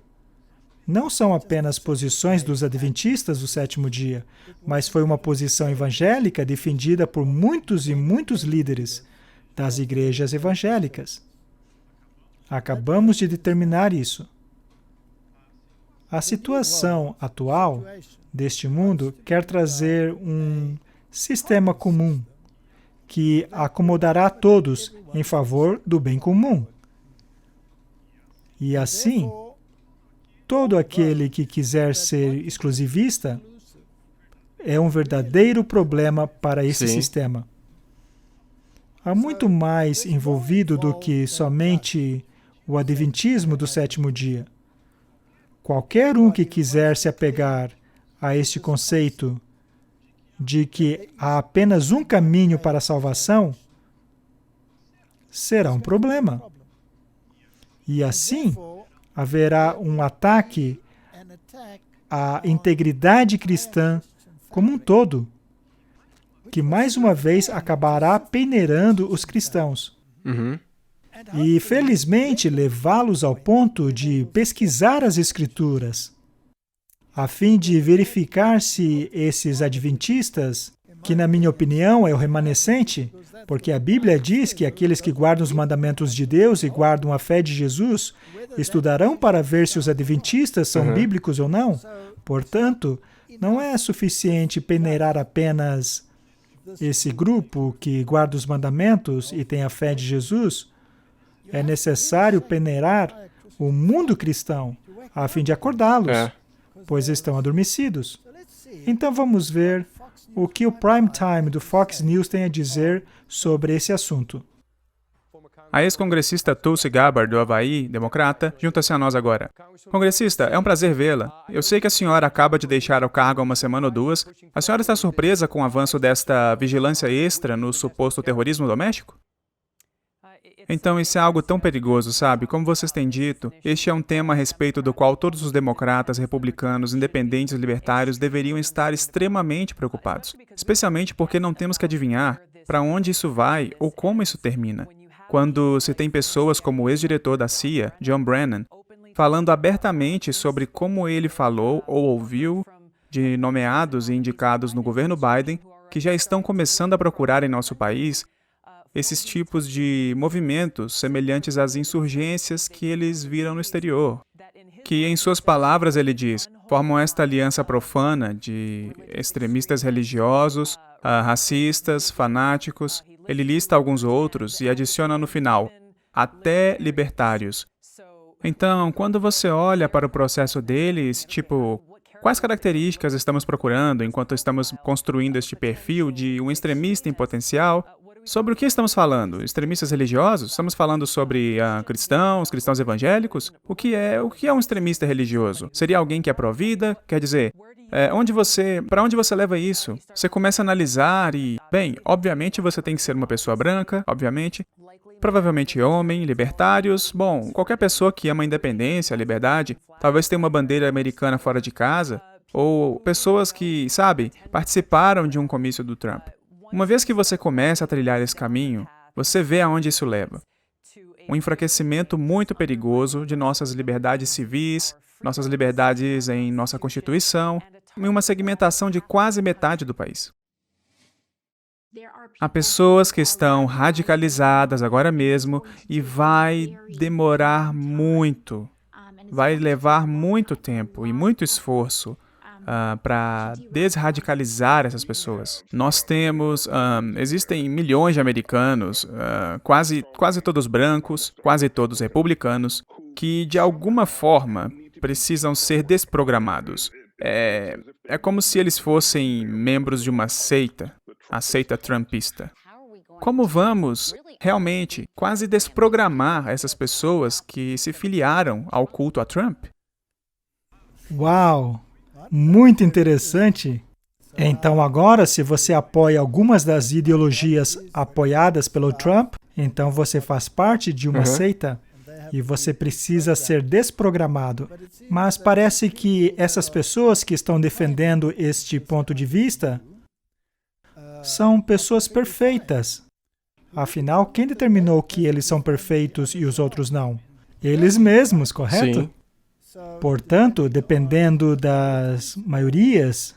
não são apenas posições dos adventistas do sétimo dia, mas foi uma posição evangélica defendida por muitos e muitos líderes das igrejas evangélicas. Acabamos de determinar isso. A situação atual deste mundo quer trazer um sistema comum que acomodará a todos em favor do bem comum. E assim, todo aquele que quiser ser exclusivista é um verdadeiro problema para esse sistema. Há muito mais envolvido do que somente o adventismo do sétimo dia. Qualquer um que quiser se apegar a este conceito de que há apenas um caminho para a salvação, será um problema. E assim, haverá um ataque à integridade cristã como um todo, que mais uma vez acabará peneirando os cristãos. E, felizmente, levá-los ao ponto de pesquisar as Escrituras, a fim de verificar se esses adventistas, que na minha opinião é o remanescente, porque a Bíblia diz que aqueles que guardam os mandamentos de Deus e guardam a fé de Jesus, estudarão para ver se os adventistas são bíblicos ou não. Portanto, não é suficiente peneirar apenas esse grupo que guarda os mandamentos e tem a fé de Jesus. É necessário peneirar o mundo cristão, a fim de acordá-los, pois estão adormecidos. Então vamos ver o que o Prime Time do Fox News tem a dizer sobre esse assunto. A ex-congressista Tulsi Gabbard, do Havaí, democrata, junta-se a nós agora. Congressista, é um prazer vê-la. Eu sei que a senhora acaba de deixar o cargo há uma semana ou duas. A senhora está surpresa com o avanço desta vigilância extra no suposto terrorismo doméstico? Então, isso é algo tão perigoso, sabe? Como vocês têm dito, este é um tema a respeito do qual todos os democratas, republicanos, independentes e libertários deveriam estar extremamente preocupados. Especialmente porque não temos que adivinhar para onde isso vai ou como isso termina. Quando se tem pessoas como o ex-diretor da CIA, John Brennan, falando abertamente sobre como ele falou ou ouviu de nomeados e indicados no governo Biden, que já estão começando a procurar em nosso país esses tipos de movimentos semelhantes às insurgências que eles viram no exterior. Que, em suas palavras, ele diz, formam esta aliança profana de extremistas religiosos, racistas, fanáticos. Ele lista alguns outros e adiciona no final, até libertários. Então, quando você olha para o processo deles, tipo, quais características estamos procurando enquanto estamos construindo este perfil de um extremista em potencial? Sobre o que estamos falando? Extremistas religiosos? Estamos falando sobre cristãos evangélicos? O que é um extremista religioso? Seria alguém que é pró-vida? Quer dizer, para onde você leva isso? Você começa a analisar e, bem, obviamente você tem que ser uma pessoa branca, obviamente, provavelmente homem, libertários, bom, qualquer pessoa que ama a independência, a liberdade, talvez tenha uma bandeira americana fora de casa, ou pessoas que, sabe, participaram de um comício do Trump. Uma vez que você começa a trilhar esse caminho, você vê aonde isso leva. Um enfraquecimento muito perigoso de nossas liberdades civis, nossas liberdades em nossa Constituição, e uma segmentação de quase metade do país. Há pessoas que estão radicalizadas agora mesmo e vai demorar muito, vai levar muito tempo e muito esforço para desradicalizar essas pessoas. Nós temos, existem milhões de americanos, quase todos brancos, quase todos republicanos, que de alguma forma precisam ser desprogramados. É como se eles fossem membros de uma seita, a seita trumpista. Como vamos, realmente, quase desprogramar essas pessoas que se filiaram ao culto a Trump? Uau! Muito interessante. Então agora, se você apoia algumas das ideologias apoiadas pelo Trump, então você faz parte de uma seita e você precisa ser desprogramado. Mas parece que essas pessoas que estão defendendo este ponto de vista são pessoas perfeitas. Afinal, quem determinou que eles são perfeitos e os outros não? Eles mesmos, correto? Sim. Portanto, dependendo das maiorias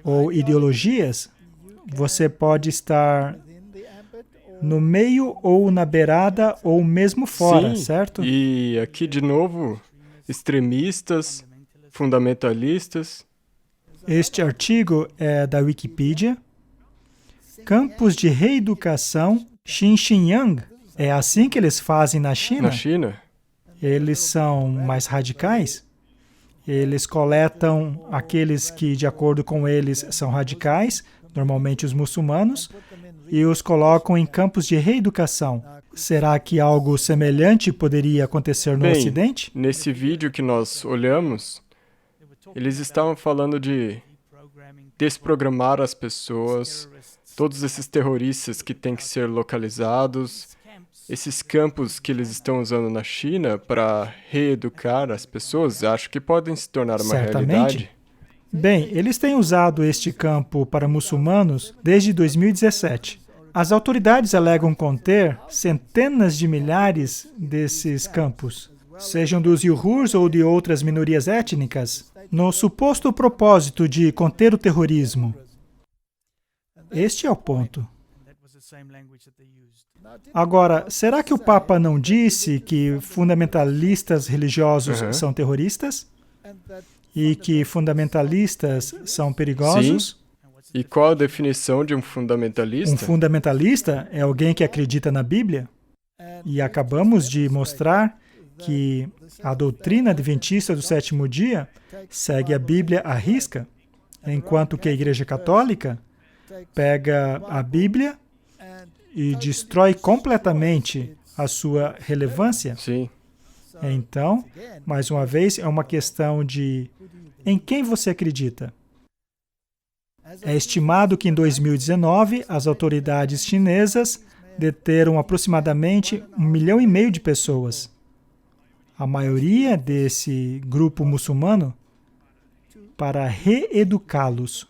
ou ideologias, você pode estar no meio ou na beirada ou mesmo fora, Sim. certo? E aqui de novo, extremistas, fundamentalistas. Este artigo é da Wikipedia. Campos de reeducação Xinjiang. É assim que eles fazem na China? Na China? Eles são mais radicais. Eles coletam aqueles que, de acordo com eles, são radicais, normalmente os muçulmanos, e os colocam em campos de reeducação. Será que algo semelhante poderia acontecer no Ocidente? Nesse vídeo que nós olhamos, eles estavam falando de desprogramar as pessoas, todos esses terroristas que têm que ser localizados, esses campos que eles estão usando na China para reeducar as pessoas, acho que podem se tornar uma realidade. Bem, eles têm usado este campo para muçulmanos desde 2017. As autoridades alegam conter centenas de milhares desses campos, sejam dos Uigures ou de outras minorias étnicas, no suposto propósito de conter o terrorismo. Este é o ponto. Agora, será que o Papa não disse que fundamentalistas religiosos são terroristas? E que fundamentalistas são perigosos? Sim. E qual a definição de um fundamentalista? Um fundamentalista é alguém que acredita na Bíblia. E acabamos de mostrar que a doutrina adventista do sétimo dia segue a Bíblia à risca, enquanto que a Igreja Católica pega a Bíblia e destrói completamente a sua relevância. Sim. Então, mais uma vez, é uma questão de em quem você acredita. É estimado que em 2019, as autoridades chinesas deteram aproximadamente 1,5 milhão de pessoas. A maioria desse grupo muçulmano para reeducá-los.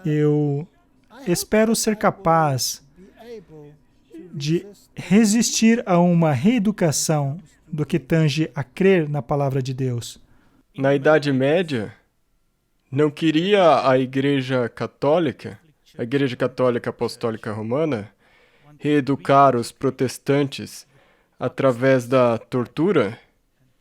Eu espero ser capaz de resistir a uma reeducação do que tange a crer na palavra de Deus. Na Idade Média, não queria a Igreja Católica Apostólica Romana, reeducar os protestantes através da tortura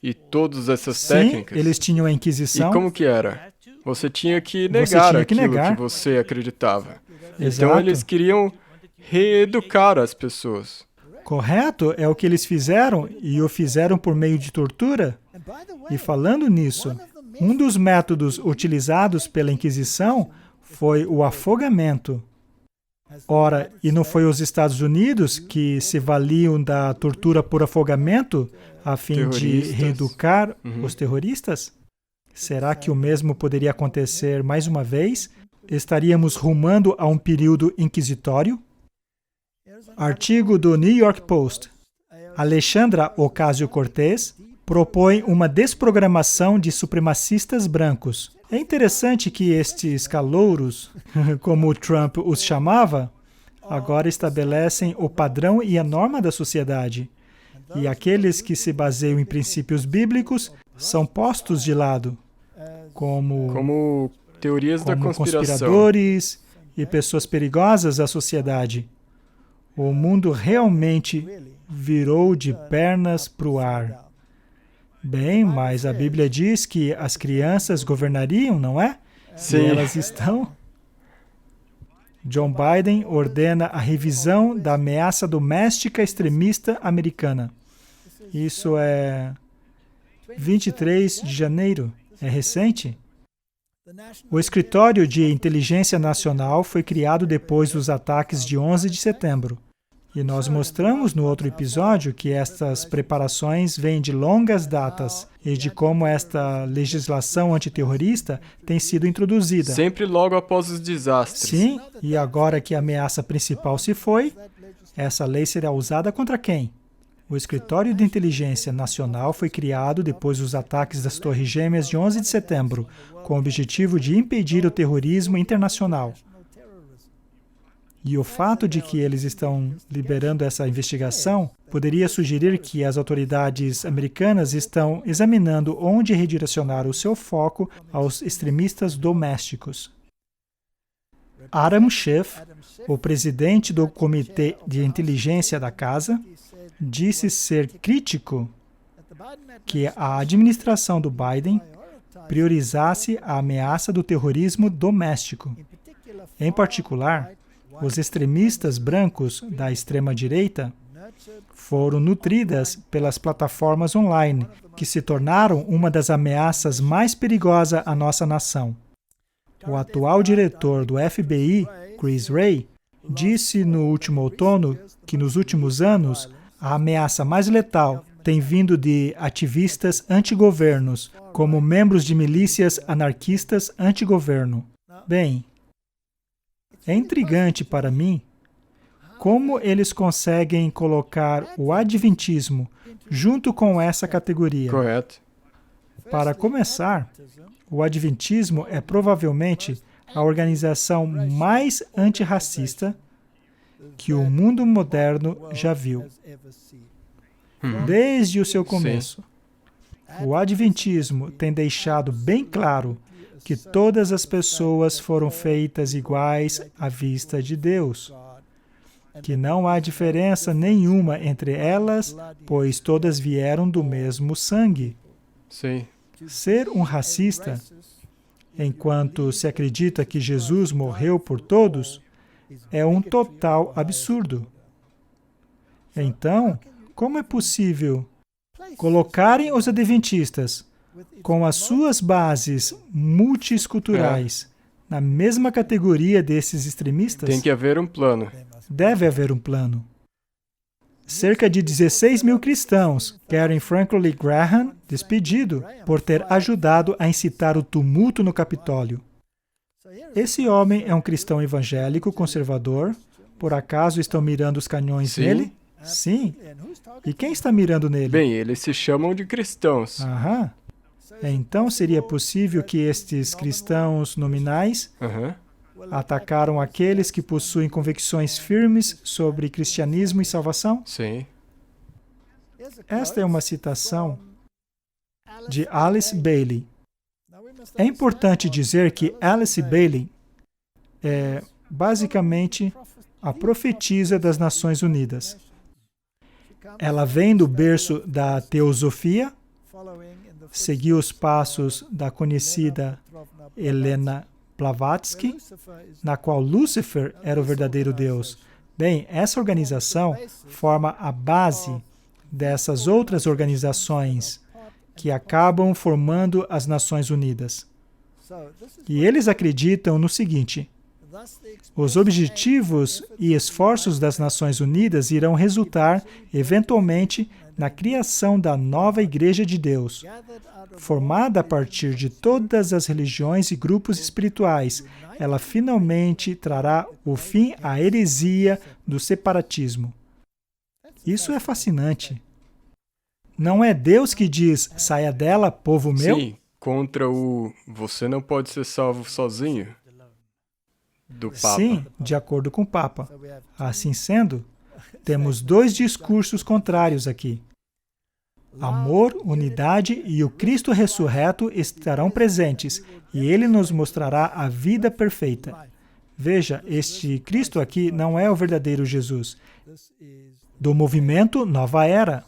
e todas essas técnicas? Sim, eles tinham a Inquisição. E como que era? Você tinha que negar aquilo que você acreditava. Exato. Então eles queriam reeducar as pessoas. Correto, é o que eles fizeram, e o fizeram por meio de tortura. E falando nisso, um dos métodos utilizados pela Inquisição foi o afogamento. Ora, e não foi os Estados Unidos que se valiam da tortura por afogamento a fim de reeducar os terroristas? Será que o mesmo poderia acontecer mais uma vez? Estaríamos rumando a um período inquisitório? Artigo do New York Post. Alexandra Ocasio-Cortez propõe uma desprogramação de supremacistas brancos. É interessante que estes calouros, como Trump os chamava, agora estabelecem o padrão e a norma da sociedade. E aqueles que se baseiam em princípios bíblicos são postos de lado, como teorias da conspiração. Conspiradores e pessoas perigosas à sociedade. O mundo realmente virou de pernas para o ar. Bem, mas a Bíblia diz que as crianças governariam, não é? Sim. E elas estão. John Biden ordena a revisão da ameaça doméstica extremista americana. Isso é 23 de janeiro. É recente? O Escritório de Inteligência Nacional foi criado depois dos ataques de 11 de setembro. E nós mostramos no outro episódio que estas preparações vêm de longas datas e de como esta legislação antiterrorista tem sido introduzida. Sempre logo após os desastres. Sim, e agora que a ameaça principal se foi, essa lei será usada contra quem? O Escritório de Inteligência Nacional foi criado depois dos ataques das Torres Gêmeas de 11 de setembro, com o objetivo de impedir o terrorismo internacional. E o fato de que eles estão liberando essa investigação poderia sugerir que as autoridades americanas estão examinando onde redirecionar o seu foco aos extremistas domésticos. Adam Schiff, o presidente do Comitê de Inteligência da Casa, disse ser crítico que a administração do Biden priorizasse a ameaça do terrorismo doméstico. Em particular, os extremistas brancos da extrema-direita foram nutridas pelas plataformas online, que se tornaram uma das ameaças mais perigosas à nossa nação. O atual diretor do FBI, Chris Wray, disse no último outono que nos últimos anos a ameaça mais letal tem vindo de ativistas antigovernos, como membros de milícias anarquistas antigoverno. Bem, é intrigante para mim como eles conseguem colocar o adventismo junto com essa categoria. Correto. Para começar, o adventismo é provavelmente a organização mais antirracista que o mundo moderno já viu. Desde o seu começo. Sim. O adventismo tem deixado bem claro que todas as pessoas foram feitas iguais à vista de Deus, que não há diferença nenhuma entre elas, pois todas vieram do mesmo sangue. Sim. Ser um racista, enquanto se acredita que Jesus morreu por todos, é um total absurdo. Então, como é possível colocarem os adventistas com as suas bases multiculturais na mesma categoria desses extremistas? Tem que haver um plano. Deve haver um plano. Cerca de 16 mil cristãos querem Franklin Graham despedido por ter ajudado a incitar o tumulto no Capitólio. Esse homem é um cristão evangélico conservador. Por acaso estão mirando os canhões nele? Sim. E quem está mirando nele? Bem, eles se chamam de cristãos. Aham. Então seria possível que estes cristãos nominais atacaram aqueles que possuem convicções firmes sobre cristianismo e salvação? Sim. Esta é uma citação de Alice Bailey. É importante dizer que Alice Bailey é basicamente a profetisa das Nações Unidas. Ela vem do berço da teosofia, seguiu os passos da conhecida Helena Blavatsky, na qual Lúcifer era o verdadeiro Deus. Bem, essa organização forma a base dessas outras organizações que acabam formando as Nações Unidas. E eles acreditam no seguinte: Os objetivos e esforços das Nações Unidas irão resultar, eventualmente, na criação da nova Igreja de Deus, formada a partir de todas as religiões e grupos espirituais. Ela finalmente trará o fim à heresia do separatismo. Isso é fascinante. Não é Deus que diz, saia dela, povo meu? Sim, contra o você não pode ser salvo sozinho do Papa. Sim, de acordo com o Papa. Assim sendo, temos dois discursos contrários aqui. Amor, unidade e o Cristo ressurreto estarão presentes, e Ele nos mostrará a vida perfeita. Veja, este Cristo aqui não é o verdadeiro Jesus. Do movimento Nova Era.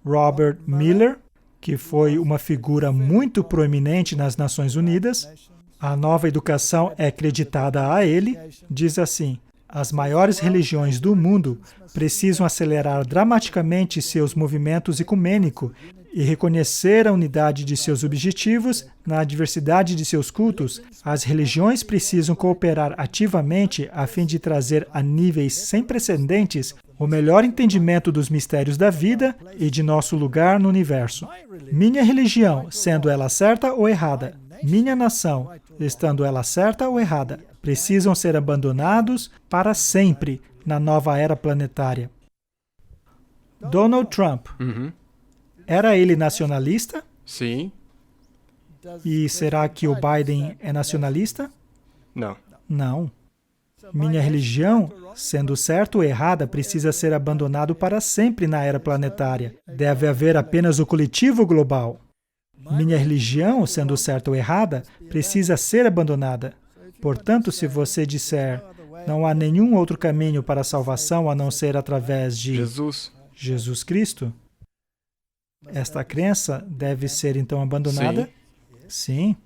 Robert Miller, que foi uma figura muito proeminente nas Nações Unidas, a nova educação é acreditada a ele, diz assim: as maiores religiões do mundo precisam acelerar dramaticamente seus movimentos ecumênicos e reconhecer a unidade de seus objetivos na diversidade de seus cultos. As religiões precisam cooperar ativamente a fim de trazer a níveis sem precedentes o melhor entendimento dos mistérios da vida e de nosso lugar no universo. Minha religião, sendo ela certa ou errada, minha nação, estando ela certa ou errada, precisam ser abandonados para sempre na nova era planetária. Donald Trump. Era ele nacionalista? Sim. E será que o Biden é nacionalista? Não. Não. Minha religião, sendo certa ou errada, precisa ser abandonado para sempre na era planetária. Deve haver apenas o coletivo global. Minha religião, sendo certa ou errada, precisa ser abandonada. Portanto, se você disser, não há nenhum outro caminho para a salvação a não ser através de Jesus Cristo, esta crença deve ser então abandonada? Sim.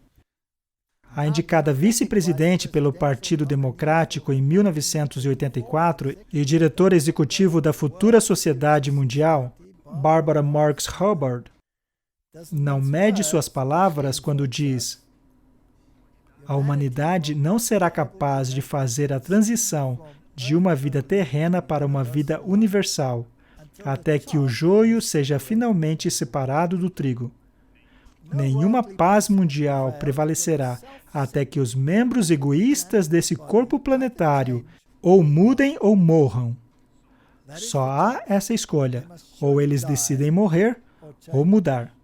A indicada vice-presidente pelo Partido Democrático em 1984 e diretor executivo da futura Sociedade Mundial, Barbara Marx Hubbard, não mede suas palavras quando diz: a humanidade não será capaz de fazer a transição de uma vida terrena para uma vida universal, até que o joio seja finalmente separado do trigo. Nenhuma paz mundial prevalecerá até que os membros egoístas desse corpo planetário ou mudem ou morram. Só há essa escolha: ou eles decidem morrer ou mudar.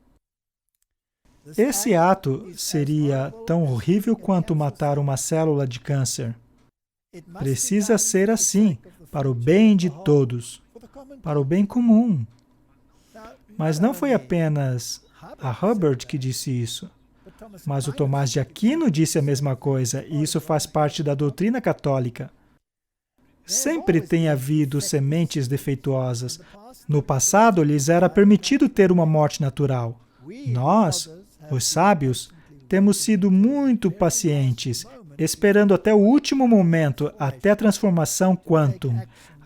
Esse ato seria tão horrível quanto matar uma célula de câncer. Precisa ser assim, para o bem de todos, para o bem comum. Mas não foi apenas a Hubbard que disse isso, mas o Tomás de Aquino disse a mesma coisa, e isso faz parte da doutrina católica. Sempre tem havido sementes defeituosas. No passado, lhes era permitido ter uma morte natural. Nós, os sábios, temos sido muito pacientes, esperando até o último momento, até a transformação quantum,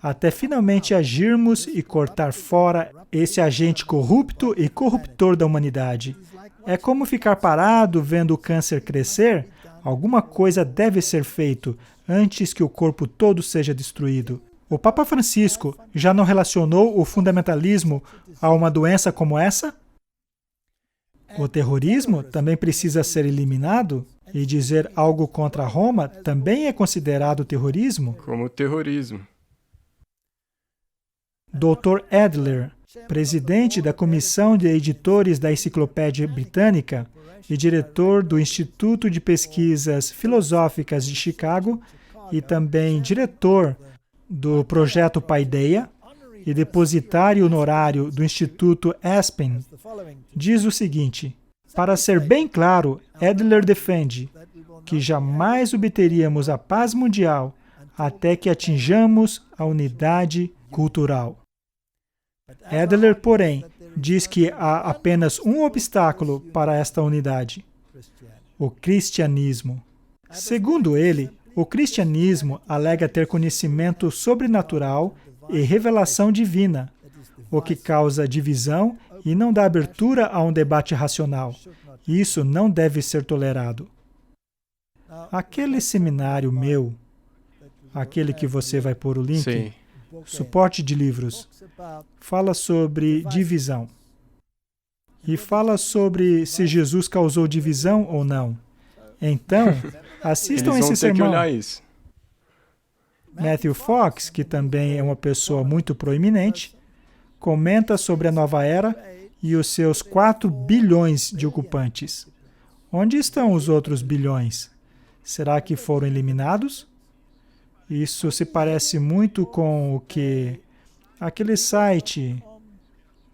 até finalmente agirmos e cortar fora esse agente corrupto e corruptor da humanidade. É como ficar parado vendo o câncer crescer? Alguma coisa deve ser feito antes que o corpo todo seja destruído. O Papa Francisco já não relacionou o fundamentalismo a uma doença como essa? O terrorismo também precisa ser eliminado? E dizer algo contra Roma também é considerado terrorismo? Como terrorismo. Dr. Adler, presidente da Comissão de Editores da Enciclopédia Britânica e diretor do Instituto de Pesquisas Filosóficas de Chicago e também diretor do Projeto Paideia e depositário honorário do Instituto Aspen, diz o seguinte: para ser bem claro, Adler defende que jamais obteríamos a paz mundial até que atinjamos a unidade cultural. Adler, porém, diz que há apenas um obstáculo para esta unidade: o cristianismo. Segundo ele, o cristianismo alega ter conhecimento sobrenatural e revelação divina, o que causa divisão e não dá abertura a um debate racional. Isso não deve ser tolerado. Aquele seminário meu, aquele que você vai pôr o link, Sim. suporte de livros, fala sobre divisão. E fala sobre se Jesus causou divisão ou não. Então, assistam Eles vão esse ter que sermão. olhar isso. Matthew Fox, que também é uma pessoa muito proeminente, comenta sobre a nova era e os seus 4 bilhões de ocupantes. Onde estão os outros bilhões? Será que foram eliminados? Isso se parece muito com o que aquele site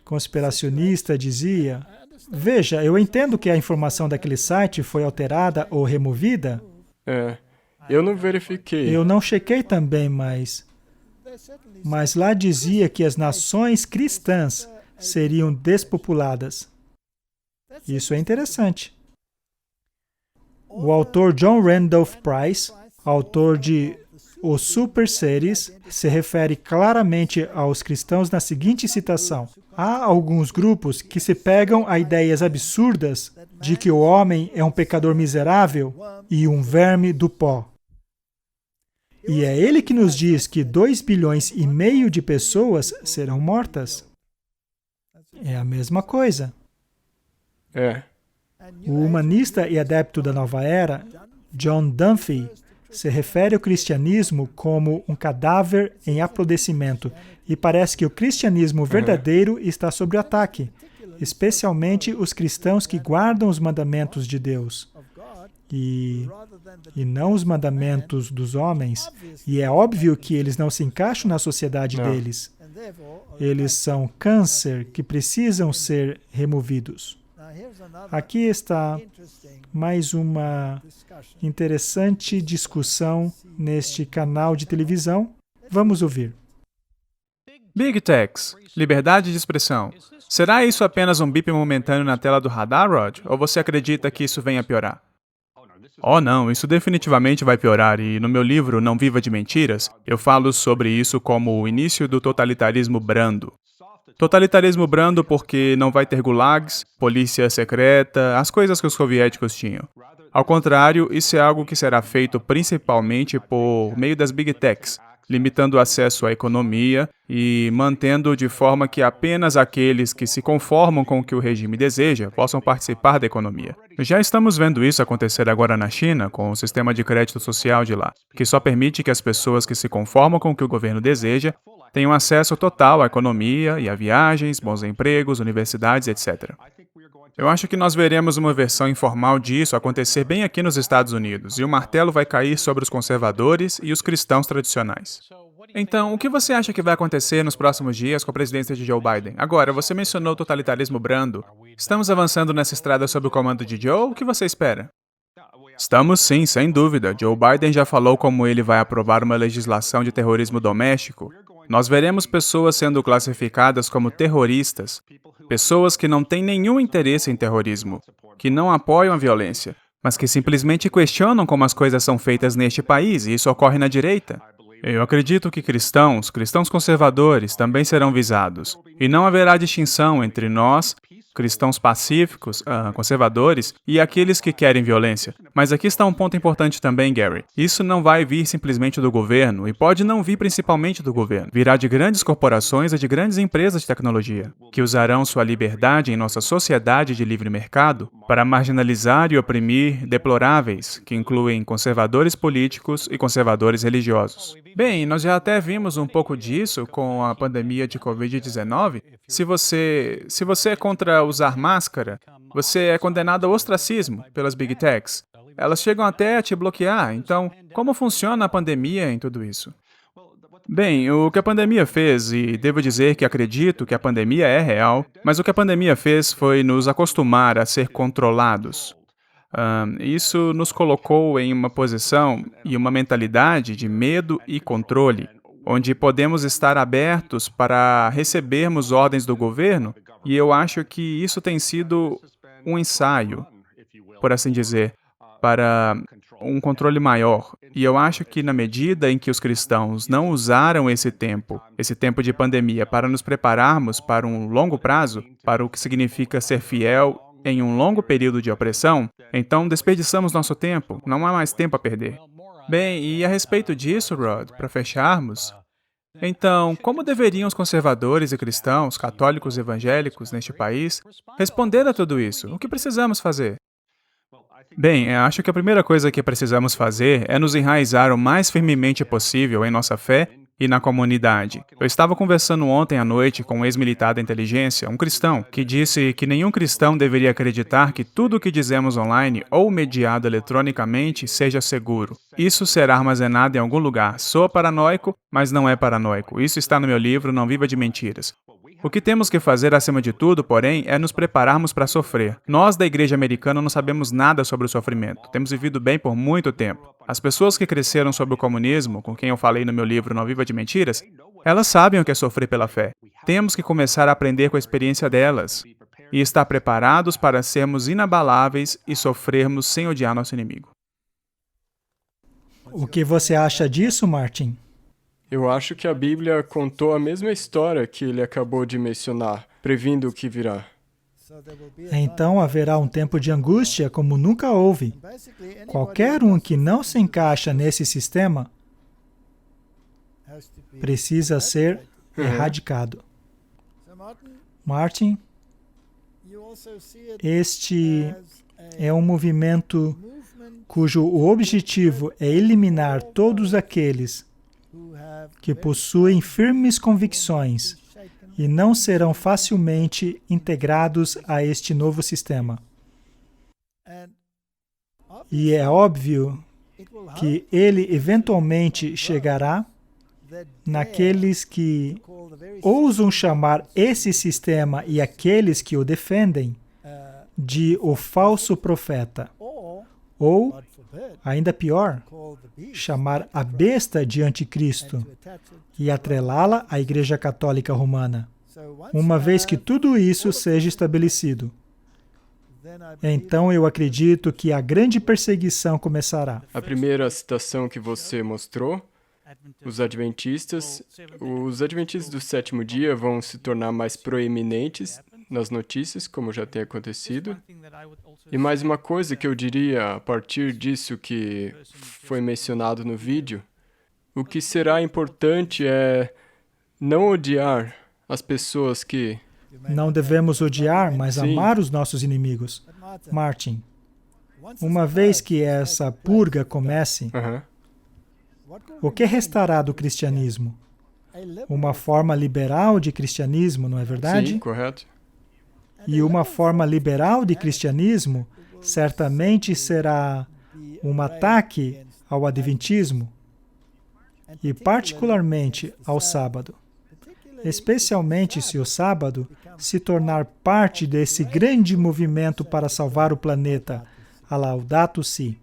conspiracionista dizia. Veja, eu entendo que a informação daquele site foi alterada ou removida. Eu não verifiquei. Eu não chequei também, mas lá dizia que as nações cristãs seriam despopuladas. Isso é interessante. O autor John Randolph Price, autor de O Super Seres, se refere claramente aos cristãos na seguinte citação: há alguns grupos que se pegam a ideias absurdas de que o homem é um pecador miserável e um verme do pó. E é ele que nos diz que 2,5 bilhões de pessoas serão mortas. É a mesma coisa. O humanista e adepto da nova era, John Dunphy, se refere ao cristianismo como um cadáver em apodrecimento e parece que o cristianismo verdadeiro está sob ataque, especialmente os cristãos que guardam os mandamentos de Deus e não os mandamentos dos homens. E é óbvio que eles não se encaixam na sociedade deles. Eles são câncer que precisam ser removidos. Aqui está mais uma interessante discussão neste canal de televisão. Vamos ouvir. Big Techs, liberdade de expressão. Será isso apenas um bip momentâneo na tela do radar, Rod? Ou você acredita que isso venha a piorar? Oh não, isso definitivamente vai piorar e no meu livro Não Viva de Mentiras, eu falo sobre isso como o início do totalitarismo brando. Totalitarismo brando porque não vai ter gulags, polícia secreta, as coisas que os soviéticos tinham. Ao contrário, isso é algo que será feito principalmente por meio das Big Techs, limitando o acesso à economia e mantendo de forma que apenas aqueles que se conformam com o que o regime deseja possam participar da economia. Já estamos vendo isso acontecer agora na China, com o sistema de crédito social de lá, que só permite que as pessoas que se conformam com o que o governo deseja tenham acesso total à economia e a viagens, bons empregos, universidades, etc. Eu acho que nós veremos uma versão informal disso acontecer bem aqui nos Estados Unidos, e o martelo vai cair sobre os conservadores e os cristãos tradicionais. Então, o que você acha que vai acontecer nos próximos dias com a presidência de Joe Biden? Agora, você mencionou o totalitarismo brando. Estamos avançando nessa estrada sob o comando de Joe? O que você espera? Estamos sim, sem dúvida. Joe Biden já falou como ele vai aprovar uma legislação de terrorismo doméstico. Nós veremos pessoas sendo classificadas como terroristas, pessoas que não têm nenhum interesse em terrorismo, que não apoiam a violência, mas que simplesmente questionam como as coisas são feitas neste país, e isso ocorre na direita. Eu acredito que cristãos conservadores também serão visados, e não haverá distinção entre nós, cristãos pacíficos, conservadores, e aqueles que querem violência. Mas aqui está um ponto importante também, Gary. Isso não vai vir simplesmente do governo, e pode não vir principalmente do governo. Virá de grandes corporações e de grandes empresas de tecnologia, que usarão sua liberdade em nossa sociedade de livre mercado para marginalizar e oprimir deploráveis, que incluem conservadores políticos e conservadores religiosos. Bem, nós já até vimos um pouco disso com a pandemia de Covid-19. Se você é contra usar máscara, você é condenado ao ostracismo pelas Big Techs. Elas chegam até a te bloquear. Então, como funciona a pandemia em tudo isso? Bem, o que a pandemia fez, e devo dizer que acredito que a pandemia é real, mas o que a pandemia fez foi nos acostumar a ser controlados. Isso nos colocou em uma posição e uma mentalidade de medo e controle, onde podemos estar abertos para recebermos ordens do governo, e eu acho que isso tem sido um ensaio, por assim dizer, para um controle maior. E eu acho que na medida em que os cristãos não usaram esse tempo de pandemia, para nos prepararmos para um longo prazo, para o que significa ser fiel em um longo período de opressão, então desperdiçamos nosso tempo, não há mais tempo a perder. Bem, e a respeito disso, Rod, para fecharmos, então, como deveriam os conservadores e cristãos, católicos e evangélicos neste país responder a tudo isso? O que precisamos fazer? Bem, eu acho que a primeira coisa que precisamos fazer é nos enraizar o mais firmemente possível em nossa fé e na comunidade. Eu estava conversando ontem à noite com um ex-militar da inteligência, um cristão, que disse que nenhum cristão deveria acreditar que tudo o que dizemos online ou mediado eletronicamente seja seguro. Isso será armazenado em algum lugar. Soa paranoico, mas não é paranoico. Isso está no meu livro Não Viva de Mentiras. O que temos que fazer, acima de tudo, porém, é nos prepararmos para sofrer. Nós, da Igreja Americana, não sabemos nada sobre o sofrimento. Temos vivido bem por muito tempo. As pessoas que cresceram sob o comunismo, com quem eu falei no meu livro Não Viva de Mentiras, elas sabem o que é sofrer pela fé. Temos que começar a aprender com a experiência delas e estar preparados para sermos inabaláveis e sofrermos sem odiar nosso inimigo. O que você acha disso, Martin? Eu acho que a Bíblia contou a mesma história que ele acabou de mencionar, previndo o que virá. Então haverá um tempo de angústia como nunca houve. Qualquer um que não se encaixa nesse sistema precisa ser erradicado. Martin, este é um movimento cujo objetivo é eliminar todos aqueles que possuem firmes convicções e não serão facilmente integrados a este novo sistema. E é óbvio que ele eventualmente chegará naqueles que ousam chamar esse sistema e aqueles que o defendem de o falso profeta. Ou, ainda pior, chamar a besta de anticristo e atrelá-la à Igreja Católica Romana. Uma vez que tudo isso seja estabelecido, então eu acredito que a grande perseguição começará. A primeira citação que você mostrou, os adventistas do sétimo dia vão se tornar mais proeminentes nas notícias, como já tem acontecido. E mais uma coisa que eu diria a partir disso que foi mencionado no vídeo, o que será importante é não odiar as pessoas que... Não devemos odiar, mas Sim. amar os nossos inimigos. Martin, uma vez que essa purga comece, o que restará do cristianismo? Uma forma liberal de cristianismo, não é verdade? Sim, correto. E uma forma liberal de cristianismo certamente será um ataque ao adventismo e particularmente ao sábado. Especialmente se o sábado se tornar parte desse grande movimento para salvar o planeta, a Laudato Si.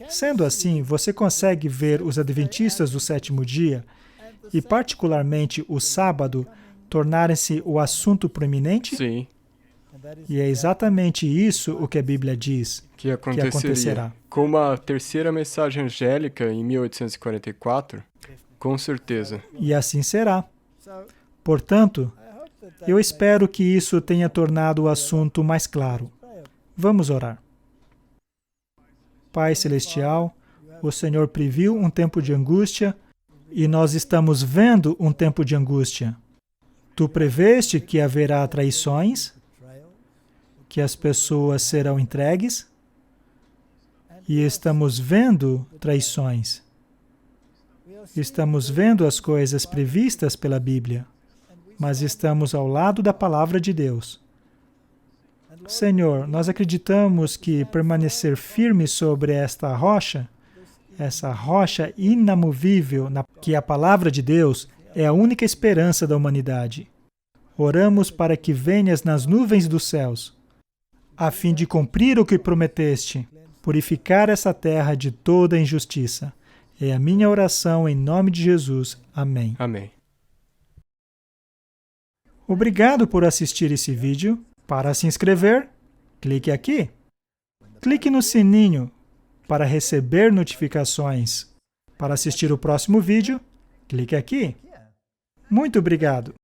Sendo assim, você consegue ver os adventistas do sétimo dia e particularmente o sábado tornarem-se o assunto proeminente? Sim. E é exatamente isso o que a Bíblia diz Que acontecerá. Com a terceira mensagem angélica em 1844, com certeza. E assim será. Portanto, eu espero que isso tenha tornado o assunto mais claro. Vamos orar. Pai Celestial, o Senhor previu um tempo de angústia e nós estamos vendo um tempo de angústia. Tu preveste que haverá traições, que as pessoas serão entregues, e estamos vendo traições. Estamos vendo as coisas previstas pela Bíblia, mas estamos ao lado da Palavra de Deus. Senhor, nós acreditamos que permanecer firme sobre esta rocha inamovível, que é a Palavra de Deus, é a única esperança da humanidade. Oramos para que venhas nas nuvens dos céus, a fim de cumprir o que prometeste, purificar essa terra de toda injustiça. É a minha oração em nome de Jesus. Amém. Amém. Obrigado por assistir esse vídeo. Para se inscrever, clique aqui. Clique no sininho para receber notificações. Para assistir o próximo vídeo, clique aqui. Muito obrigado.